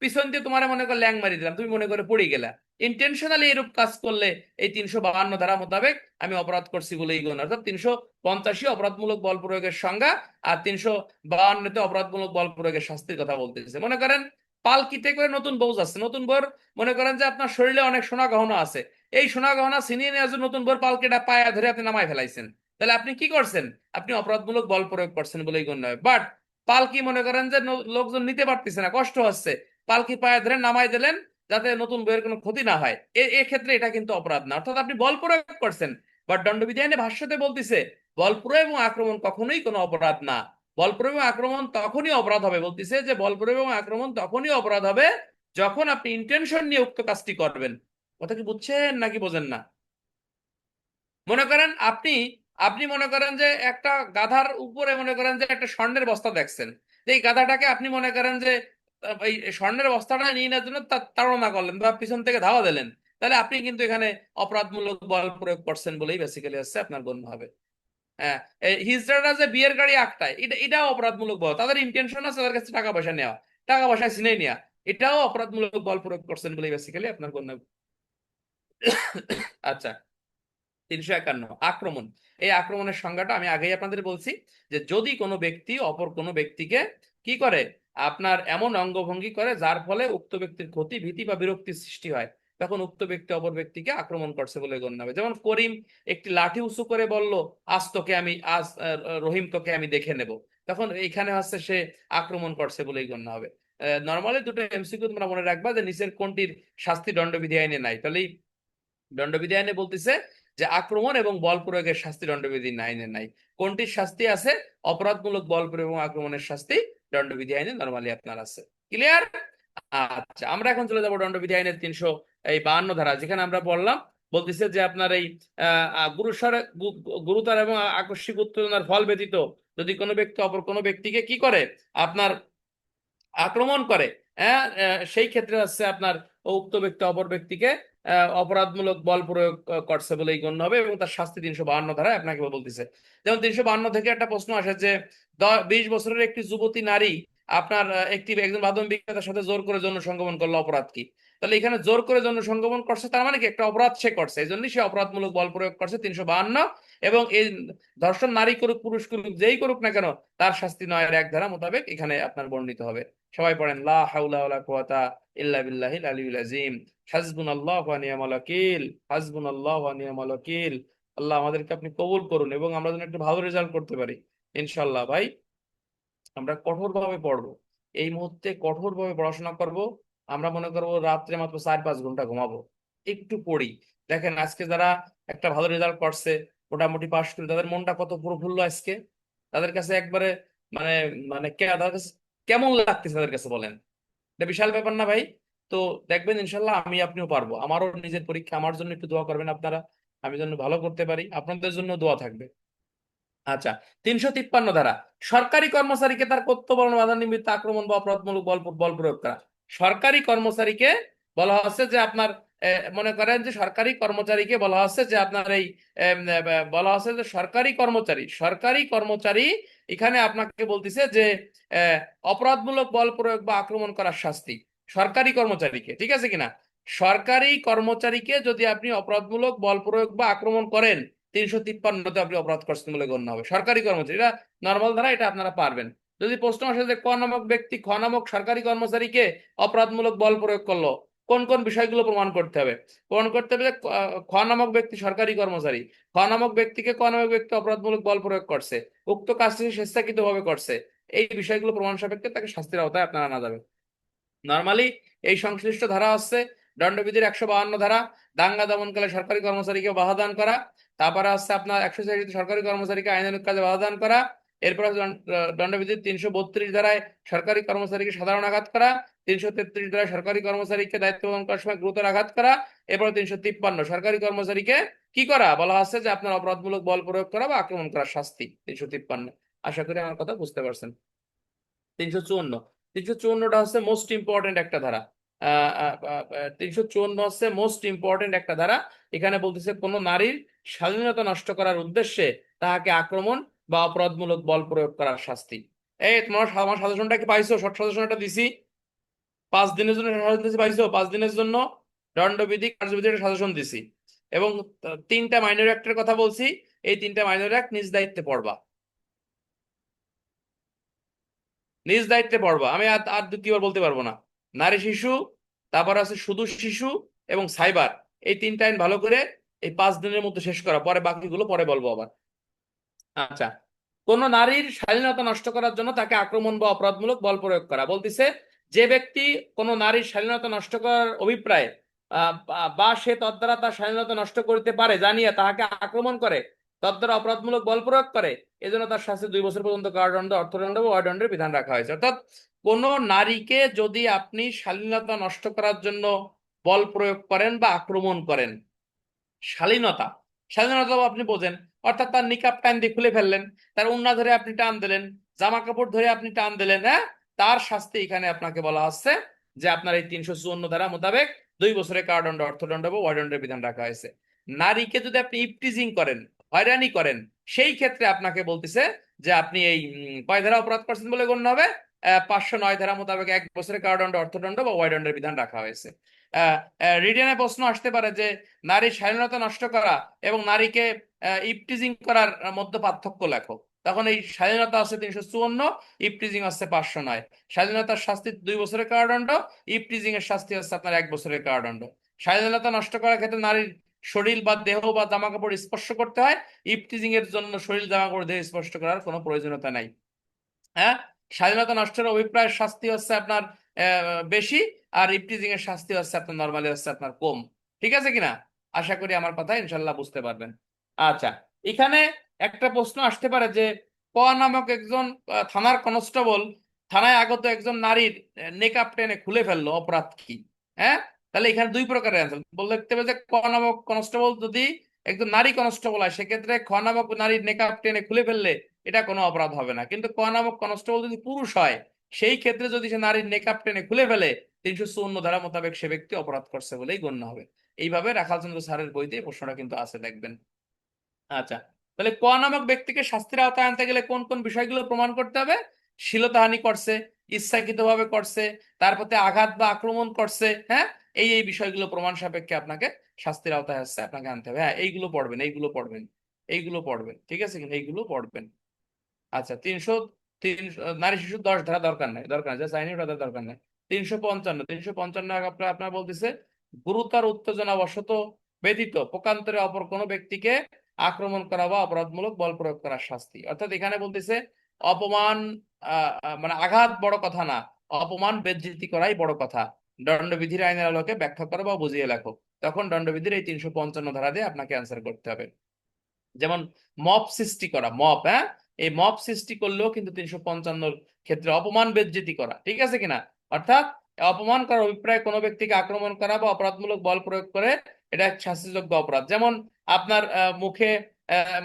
পিছন দিয়ে তোমার মনে করো ল্যাং মারি দিলাম, তুমি মনে করে পড়ে গেলা, ইন্টেনশনালি এরূপ কাজ করলে এই 352 ধারা মোতাবেক আমি অপরাধ করছি বলেই গণ্য। অর্থাৎ 385 অপরাধমূলক বল প্রয়োগের সংজ্ঞা, আর 352-তে অপরাধমূলক বল প্রয়োগের শাস্তির কথা বলতেছে। মনে করেন পালকিতে করে নতুন বউ যাচ্ছে, নতুন বউর মনে করেন যে আপনার শরীরে অনেক সোনা গহনা আছে, এই সোনা গহনা ছিনিয়ে নেওয়ার জন্য নতুন বউর পালকিটা পায়ে ধরে আপনি নামায় ফেলাইছেন, তাহলে আপনি কি করছেন? আপনি অপরাধমূলক বল প্রয়োগ করছেন বলেই গণ্য হয়। বাট পালকি মনে করেন যে লোকজন নিতে পারতেছে না, কষ্ট হচ্ছে, পালকি পায়ে ধরে নামাই দিলেন যাতে নতুন বইয়ের কোনো ক্ষতি না হয়, এক্ষেত্রে এটা কিন্তু অপরাধ না, অর্থাৎ আপনি বল প্রয়োগ করছেন। বাট দণ্ডবিধি আইনে ভাষ্যতে বলতেছে বল প্রয়োগ এবং আক্রমণ কখনোই কোনো অপরাধ না। বল প্রয়োগ এবং আক্রমণ তখনই অপরাধ হবে, বলতেছে যে বল প্রয়োগ এবং আক্রমণ তখনই অপরাধ হবে যখন আপনি ইন্টেনশন নিয়ে উক্ত কাজটি করবেন। কথা কি বুঝছেন নাকি বোঝেন না? মনে করেন আপনি আপনি মনে করেন যে একটা গাধার উপরে মনে করেন যে একটা স্বর্ণের বস্তা দেখছেন, যে এই গাধাটাকে আপনি মনে করেন যে এই স্বর্ণের বস্তাটা নিয়ে নেওয়ার জন্য তাড়না করলেন বা পিছন থেকে ধাওয়া দিলেন, তাহলে আপনি কিন্তু এখানে অপরাধমূলক বল প্রয়োগ করছেন বলেই বেসিক্যালি হচ্ছে আপনার গণ্য হবে। হ্যাঁ, এই হিজড়ারা যে বিয়ের গাড়ি আটকায়, এটাও অপরাধমূলক বল, তাদের ইন্টেনশন আছে তাদের কাছে টাকা পয়সা নেওয়া, টাকা পয়সা ছিনিয়ে নেওয়া, এটাও অপরাধমূলক বল প্রয়োগ করছেন বলেই বেসিক্যালি আপনার গণ্য হবে। আচ্ছা, 351 আক্রমণ। এই আক্রমণের সংজ্ঞাটা আমি আগেই আপনাদের বলছি, যে যদি কোনো ব্যক্তি অপর কোনো ব্যক্তিকে কি করে, আপনার এমন অঙ্গভঙ্গি করে যার ফলে উক্ত ব্যক্তির ক্ষতি, ভীতি বা বিরক্তির সৃষ্টি হয়, তখন উক্ত ব্যক্তি অপর ব্যক্তিকে আক্রমণ করছে বলে গণ্য হবে। যেমন করিম একটি লাঠি উঁচু করে বলল, আজ রহিম তোকে আমি দেখে নেব, তখন এইখানে হচ্ছে সে আক্রমণ করছে বলেই গণ্য হবে। নর্মালি দুটো এমসিকিউ তোমরা মনে রাখবা যে নিচের কোনটির শাস্তি দণ্ডবিধি আইনে নাই, তাহলে দণ্ডবিধি আইনে বলতেছে যে আক্রমণ এবং বল প্রয়োগের শাস্তি দণ্ডবিধি আইনে নাই। কোনটির শাস্তি আছে? অপরাধমূলক বল প্রয়োগ এবং আক্রমণের শাস্তি দণ্ডবিধি আইনে নরমালি আপনার আছে। ক্লিয়ার? আচ্ছা, আমরা এখন চলে যাবো দণ্ডবিধি আইনের 352 ধারা, যেখানে আমরা বললাম বলতেছে যে আপনার এই গুরুতর এবং আকস্মিক উত্তেজনার ফল ব্যতীত যদি কোনো ব্যক্তি অপর কোনো ব্যক্তিকে কি করে, আপনার আক্রমণ করে, হ্যাঁ, সেই ক্ষেত্রে হচ্ছে আপনার উক্ত ব্যক্তি অপর ব্যক্তিকে অপরাধমূলক বল প্রয়োগ করছে বলেই গণ্য হবে, এবং তার শাস্তি 352 ধারায় আপনাকে বলতেছে। যেমন 352 থেকে একটা প্রশ্ন আসে যে 20 বছরের একটি যুবতী নারী আপনার একজন মাধ্যমিক বিক্রেতার সাথে জোর করে যৌন সঙ্গমন করলো, অপরাধ কি? তাহলে এখানে জোর করে যৌন সঙ্গমন করছে, তার মানে কি একটা অপরাধ সে করছে, এই জন্যই সে অপরাধমূলক বল প্রয়োগ করছে 352। এবং এই ধর্ষণ নারী করুক পুরুষ করুক যেই করুক না কেন, তার শাস্তি 9-1 ধারা মোতাবেক এখানে আপনার বর্ণিত হবে। সবাই পড়েন লা হাওলা ওয়ালা কুওয়াতা ইল্লা বিল্লাহিল আলিয়্যিল আযীম। হাসবুনাল্লাহু ওয়া নি'মাল ওয়াকিল, হাসবুনাল্লাহু ওয়া নি'মাল ওয়াকিল। আল্লাহ আমাদেরকে আপনি কবুল করুন এবং আমরা যেন একটু ভালো রেজাল্ট করতে পারি ইনশাআল্লাহ। ভাই, আমরা কঠোরভাবে পড়বো, এই মুহূর্তে কঠোরভাবে পড়াশোনা করব। আমরা মনে করবো রাত্রে মাত্র 4-5 ঘন্টা ঘুমাবো, একটু পড়ি। দেখেন আজকে যারা একটা ভালো রেজাল্ট করছে, মোটামুটি পাশ করে, তাদের মনটা কত প্রফুল্ল আজকে, তাদের কাছে একবারে মানে মানে তাদের কাছে কেমন লাগতেছে তাদের কাছে বলেন? এটা বিশাল ব্যাপার না ভাই? তো দেখবেন ইনশাল্লাহ আমি আপনিও পারবো। আমারও নিজের পরীক্ষা, আমার জন্য একটু দোয়া করবেন আপনারা, আমি যেন ভালো করতে পারি, আপনাদের জন্য দোয়া থাকবে। আচ্ছা, 353 ধারা, সরকারি কর্মচারীকে তার কর্তব্য পালনে বাধা নিমিত্ত আক্রমণ বা অপরাধমূলক বল বল প্রয়োগ করা। সরকারি কর্মচারীকে বলা হচ্ছে যে আপনার মনে করেন যে সরকারি কর্মচারীকে বলা হচ্ছে যে আপনার এই বলা হচ্ছে যে সরকারি কর্মচারী এখানে আপনাকে বলতেছে যে অপরাধমূলক বল প্রয়োগ বা আক্রমণ করার শাস্তি সরকারি কর্মচারীকে, ঠিক আছে কিনা? সরকারি কর্মচারীকে যদি আপনি অপরাধমূলক বল প্রয়োগ বা আক্রমণ করেন, 353-তে আপনি অপরাধ করছেন বলে গণ্য হবে। সরকারি কর্মচারী, এটা নর্মাল ধারা, এটা আপনারা পারবেন। যদি প্রশ্ন আসে যে ক নামক ব্যক্তি খ নামক সরকারি কর্মচারীকে অপরাধমূলক বল প্রয়োগ করলো, কোন কোন বিষয়গুলো প্রমাণ করতে হবে? প্রমাণ করতে হবে যে খ নামক ব্যক্তি সরকারি কর্মচারী, খ নামক ব্যক্তিকে ক নামক ব্যক্তি অপরাধমূলক বল প্রয়োগ করছে, উক্ত কাজটি স্বেচ্ছাকৃত ভাবে করছে, এই বিষয়গুলো প্রমাণ সাপেক্ষে তাকে শাস্তির আওতায় আপনারা আনা যাবে। নর্মালি এই সংশ্লিষ্ট ধারা হচ্ছে দণ্ডবিধির 152 ধারা, দাঙ্গা দমনকালে সরকারি কর্মচারীকে বাধা দান করা। তারপরে হচ্ছে আপনার 146 সরকারি কর্মচারীকে আইনানুগ কাজে বাধা দান করা। এরপর দণ্ডবিধির 332 ধারায় সরকারি কর্মচারীকে সাধারণ আঘাত করা। 333 ধারায় সরকারি কর্মচারীকে দায়িত্ব পালন করার সময় গুরুতর আঘাত করা। এরপর 353 সরকারি কর্মচারীকে কি করা বলা হচ্ছে যে আপনার অপরাধমূলক বল প্রয়োগ করা বা আক্রমণ করার শাস্তি 353। আশা করি আমার কথা বুঝতে পারছেন। 354, 354টা হচ্ছে মোস্ট ইম্পর্টেন্ট একটা ধারা। 354 হচ্ছে মোস্ট ইম্পর্টেন্ট একটা ধারা। এখানে বলতেছে কোন নারীর স্বাধীনতা নষ্ট করার উদ্দেশ্যে তাহাকে আক্রমণ বা অপরাধমূলক বল প্রয়োগ করার শাস্তি। এই তোমার আমার সাজেশনটা কি পাইছো? শর্ট সাজেশনটা দিছি 5 দিনের জন্য, সাজেশন দিছি পাইছো? 5 দিনের জন্য দণ্ডবিধি কার্যবিধির সাজেশন দিছি, এবং 3টা মাইনর অ্যাক্টের কথা বলছি। এই 3টা মাইনর অ্যাক্ট নিজ দায়িত্বে পড়বা, নিজ দায়িত্বে পড়বা। আমি আর আর দ্বিতীয়বার বলতে পারবো না। নারী শিশু, তারপর আছে শুধু শিশু, এবং সাইবার। এই 3টা আইন ভালো করে এই 5 দিনের মধ্যে শেষ করা, পরে বাকিগুলো পরে বলবো আবার। আচ্ছা, কোন নারীর স্বাধীনতা নষ্ট করার জন্য তাকে আক্রমণ বা অপরাধমূলক বল প্রয়োগ করা বলতেছে, যে ব্যক্তি কোন নারীর স্বাধীনতা নষ্ট করার অভিপ্রায় বা সে তদ্বারা তার স্বাধীনতা নষ্ট করতে পারে জানিয়ে তাহাকে আক্রমণ করে, তদ্বারা অপরাধমূলক বল প্রয়োগ করে, এজন্য তার শাস্তি 2 বছর পর্যন্ত কারাদণ্ড, অর্থদণ্ড বা অর্থদণ্ডের বিধান রাখা হয়েছে। অর্থাৎ কোন নারীকে যদি আপনি স্বাধীনতা নষ্ট করার জন্য বল প্রয়োগ করেন বা আক্রমণ করেন, শালীনতা, স্বাধীনতা আপনি বোঝেন, অর্থাৎ তার নিকাব টান দিয়ে খুলে ফেললেন, তার ওড়না ধরে আপনি টান দিলেন, জামা কাপড় ধরে আপনি টান দিলেন, হ্যাঁ, তার শাস্তি এখানে আপনাকে বলা হচ্ছে যে আপনার এই 354 ধারা মোতাবেক 2 বছরের কারাদণ্ড, অর্থদণ্ড বা অর্থদণ্ডের বিধান রাখা হয়েছে। নারীকে যদি আপনি ইপটিজিং করেন, হয়রানি করেন, সেই ক্ষেত্রে আপনাকে বলতেছে যে আপনি এই কয় ধারা অপরাধ করছেন বলে গণ্য হবে? 509 ধারা মোতাবেক 1 বছরের কারাদণ্ড, অর্থদণ্ড বা অর্থদণ্ডের বিধান রাখা হয়েছে। রিটেনে প্রশ্ন আসতে পারে যে নারীর স্বাধীনতা নষ্ট করা এবং নারীকে ইপটিজিং করার মধ্যে পার্থক্য লেখো। তখন এই স্বাধীনতা আছে 354, ইপটিজিং আছে 509। স্বাধীনতার শাস্তি 2 বছরের কারাদণ্ড, ইপটিজিং এর শাস্তি হচ্ছে আপনার 1 বছরের কারাদণ্ড। স্বাধীনতা নষ্ট করার ক্ষেত্রে নারীর শরীর বা দেহ বা জামা কাপড় স্পর্শ করতে হয়, ইপটিজিং এর জন্য শরীর জামা কাপড় দেহ স্পর্শ করার কোনো প্রয়োজনীয়তা নাই। হ্যাঁ, স্বাধীনতা নষ্টের অভিপ্রায়ের শাস্তি হচ্ছে আপনার বেশি, আর ইপটিজিং এর শাস্তি হচ্ছে আপনার নর্মালি হচ্ছে আপনার কম। ঠিক আছে কিনা? আশা করি আমার কথা ইনশাল্লাহ বুঝতে পারবেন। আচ্ছা, এখানে একটা প্রশ্ন আসতে পারে যে ক নামক একজন থানার কনস্টেবল থানায় আগত একজন নারীর নেকাব টেনে খুলে ফেললো, অপরাধ কি? হ্যাঁ, তাহলে এখানে 2 প্রকারের অ্যান্সার বলতে হবে যে ক নামক কনস্টেবল যদি একজন নারী কনস্টেবল হয়, সেক্ষেত্রে খ নামক নারীর নেকাব টেনে খুলে ফেললে এটা কোনো অপরাধ হবে না। কিন্তু ক নামক কনস্টেবল যদি পুরুষ হয়, সেই ক্ষেত্রে যদি সে নারীর নেকাব টেনে খুলে ফেলে, 354 ধারা মোতাবেক সে ব্যক্তি অপরাধ করছে বলেই গণ্য হবে। এইভাবে রাখালচন্দ্র স্যারের বইতে এই প্রশ্নটা কিন্তু আছে, দেখবেন। আচ্ছা, তাহলে ক নামক ব্যক্তিকে শাস্তির আওতায় আনতে গেলে কোন কোন বিষয়গুলো প্রমাণ করতে হবে? শ্লীলতাহানি করছে, ইচ্ছাকৃতভাবে করছে, তার প্রতি আঘাত বা আক্রমণ করছে, হ্যাঁ, এই বিষয়গুলো প্রমাণ সাপেক্ষে আপনাকে শাস্তির আওতায় আসছে আপনাকে আনতে হবে। হ্যাঁ, এইগুলো পড়বেন, এইগুলো পড়বেন, এইগুলো পড়বেন, ঠিক আছে কিনা? এইগুলো পড়বেন। আচ্ছা, 303, নারী শিশু 10 ধারা দরকার নাই, দরকার নেই, যা চাইনি ওটা দরকার নেই। 355, আপনার আপনার বলতেছে গুরুতর উত্তেজনা বশত ব্যতীত পক্ষান্তরে অপর কোনো ব্যক্তিকে আক্রমণ করা বা অপরাধমূলক বল প্রয়োগ করার শাস্তি। অর্থাৎ এখানে বলতেছে অপমান, মানে আঘাত বড় কথা না, অপমান বেজ্জতি করাই বড় কথা। দণ্ডবিধির আইনের আলোকে ব্যাখ্যা করো বা বুঝিয়ে লেখো। তখন দণ্ডবিধির এই 355 ধারা দিয়ে আপনাকে অ্যান্সার করতে হবে। যেমন মব সৃষ্টি করা, মব, হ্যাঁ, এই মব সৃষ্টি করলেও কিন্তু 355 ক্ষেত্রে অপমান বেজ্জতি করা, ঠিক আছে কিনা? অর্থাৎ অপমান করার অভিপ্রায়ে কোনো ব্যক্তিকে আক্রমণ করা বা অপরাধমূলক বল প্রয়োগ করে, এটা এক শাস্তিযোগ্য অপরাধ। যেমন আপনার মুখে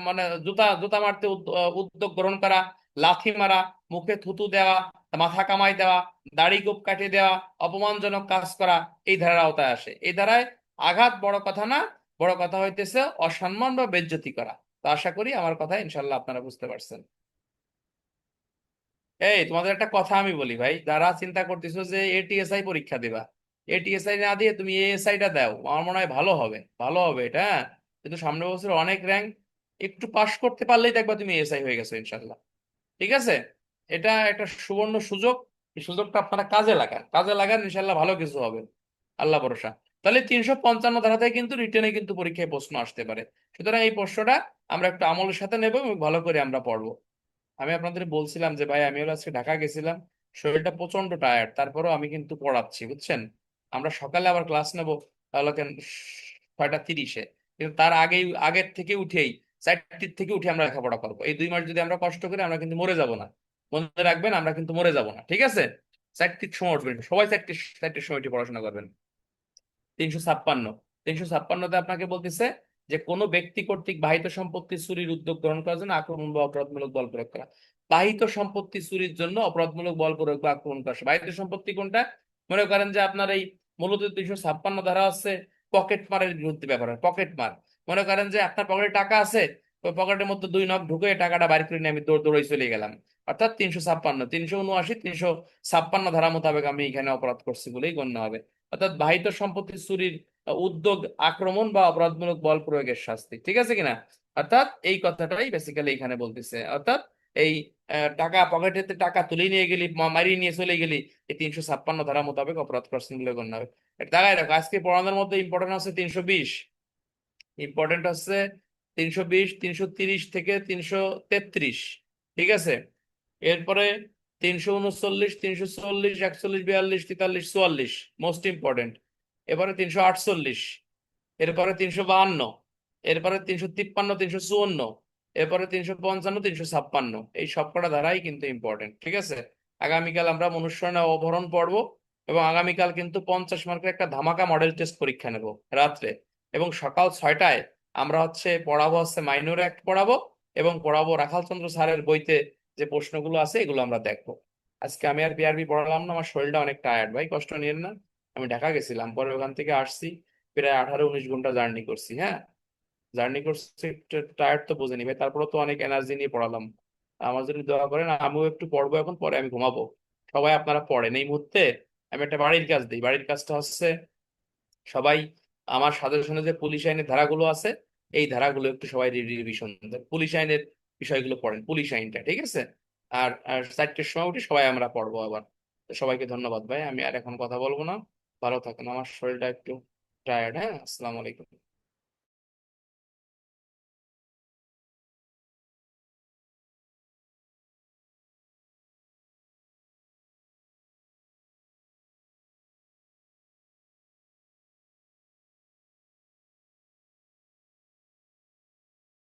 মানে জুতা জুতা মারতে উদ্যোগ গ্রহণ করা, লাথি মারা, মুখে থুতু দেওয়া, মাথা কামাই দেওয়া, দাড়ি গোঁফ কাটিয়ে দেওয়া, অপমানজনক কাজ করা, এই ধারার আওতায় আসে। এই ধারায় আঘাত বড় কথা না, বড় কথা হইতেছে অসম্মান বা বেজ্জতি করা। তো আশা করি আমার কথা ইনশাল্লাহ আপনারা বুঝতে পারছেন। এই তোমাদের একটা কথা আমি বলি ভাই, যারা চিন্তা করতেছো যে এটিএসআই পরীক্ষা দিবা, এটিএসআই না দিয়ে তুমি এএসআই টা দাও, আমার মনে হয় ভালো হবে, ভালো হবে এটা, হ্যাঁ। কিন্তু সামনের বছর অনেক র্যাঙ্ক, একটু পাশ করতে পারলেই দেখবা তুমি এএসআই হয়ে গেছো ইনশাল্লাহ। ঠিক আছে, এটা একটা সুবর্ণ সুযোগ। এই সুযোগটা আপনারা কাজে লাগান, কাজে লাগান, ইনশাল্লাহ ভালো কিছু হবে, আল্লাহ ভরসা। তাহলে 355 ধারাতে কিন্তু রিটেনে কিন্তু পরীক্ষায় প্রশ্ন আসতে পারে। সুতরাং এই প্রশ্নটা আমরা একটু আমলের সাথে নেব এবং ভালো করে আমরা পড়বো। আমি আপনাদের বলছিলাম যে ভাই আমি হলো আজকে ঢাকা গেছিলাম, শরীরটা প্রচন্ড টায়ার্ড, তারপরেও আমি কিন্তু পড়াচ্ছি, বুঝছেন। আমরা সকালে আবার ক্লাস নেবো তাহলে 6টা 30-এ, কিন্তু তার আগেই, আগের থেকে উঠেই 4টির থেকে উঠে আমরা লেখাপড়া করবো। এই 2 মাস যদি আমরা কষ্ট করি আমরা কিন্তু মরে যাব না, মনে রাখবেন, আমরা কিন্তু মরে যাব না, ঠিক আছে। 4টির সময় উঠবেন সবাই, 4টির সময় উঠে পড়াশোনা করবেন। 356, 356তে আপনাকে বলতেছে যে কোনো ব্যক্তি কর্তৃক বাহিত সম্পত্তি চুরির উদ্যোগ গ্রহণ করার জন্য আক্রমণ বা অপরাধমূলক বল প্রয়োগ করা। বাহিত সম্পত্তি চুরির জন্য অপরাধমূলক বল প্রয়োগ বা আক্রমণ করা। বাহিত সম্পত্তি কোনটা? মনে করেন যে আপনার এই মূলত 256 ধারা হচ্ছে পকেট মারের বিরুদ্ধে ব্যবহার হয়, পকেট মার। মনে করেন যে আপনার পকেটে টাকা আছে, ওই পকেটের মধ্যে 2 নখ ঢুকে টাকাটা বাইর করে নিয়ে আমি দৌড়ে চলে গেলাম, অর্থাৎ 356, 379, 356 ধারা মোতাবেক আমি এখানে অপরাধ করছি বলেই গণ্য হবে। অর্থাৎ বাহিত সম্পত্তি চুরির উদ্যোগ, আক্রমণ বা অপরাধমূলক বল প্রয়োগের শাস্তি, ঠিক আছে কিনা? অর্থাৎ এই কথাটাই বেসিক্যালি এখানে বলতেছে। অর্থাৎ এই টাকা পকেটেতে টাকা তুলে নিয়ে গেলি, মারিয়ে নিয়ে চলে গেলি, এই 356 ধারা মোতাবেক অপরাধ করছেন বলে গণ্য হবে। এটা দেখাই রাখো, আজকে পড়ানোর মধ্যে ইম্পর্টেন্ট আছে 320, ইম্পর্টেন্ট হচ্ছে 320, 330 থেকে 333, ঠিক আছে? এরপরে 339, 340, 41, 42, 43, 44 মোস্ট ইম্পর্টেন্ট। এবারে 348, এরপরে 352, এরপরে 353, 354, এরপরে 355, 356, এই সবকটা ধারাই কিন্তু ইম্পর্টেন্ট, ঠিক আছে? আগামীকাল আমরা মনুষ্যয়ন ও অবরণ পড়বো, এবং আগামীকাল কিন্তু 50 মার্কের একটা ধামাকা মডেল টেস্ট পরীক্ষা নেব রাত্রে, এবং সকাল 6টায় আমরা পড়াবো মাইনর অ্যাক্ট পড়াবো, এবং পড়াবো রাখালচন্দ্র স্যারের বইতে যে প্রশ্নগুলো আছে এগুলো আমরা দেখবো। আজকে আমি আর বিআরবি পড়ালাম না, আমার শরীরটা অনেক টায়ার্ড ভাই, কষ্ট নিয়েন না। আমি ঢাকা গেছিলাম, পরে ওখান থেকে আসছি, প্রায় 18-19 ঘন্টা জার্নি করছি, হ্যাঁ। জার্নি করছি, টায়ার্ড তো বোঝেনি ভাই, তারপরে তো অনেক এনার্জি নিয়ে পড়ালাম। আমার যদি দোয়া করেন আমিও একটু পড়বো এখন, পরে আমি ঘুমাবো। সবাই আপনারা পড়েন এই মুহূর্তে। আমি একটা বাড়ির কাজ দিই, বাড়ির কাজটা সবাই আমার সাজেশনে যে পুলিশ আইনের ধারাগুলো আছে, এই ধারাগুলো একটু সবাই রিভিশন দেন, পুলিশ আইনের বিষয়গুলো পড়েন, পুলিশ আইনটা, ঠিক আছে? আর আর 4টের সময় উঠে সবাই আমরা পড়বো আবার। তো সবাইকে ধন্যবাদ ভাই, আমি আর এখন কথা বলবো না। ভালো থাকেন, আমার শরীরটা একটু টায়ার্ড। হ্যাঁ, আসসালামু আলাইকুম।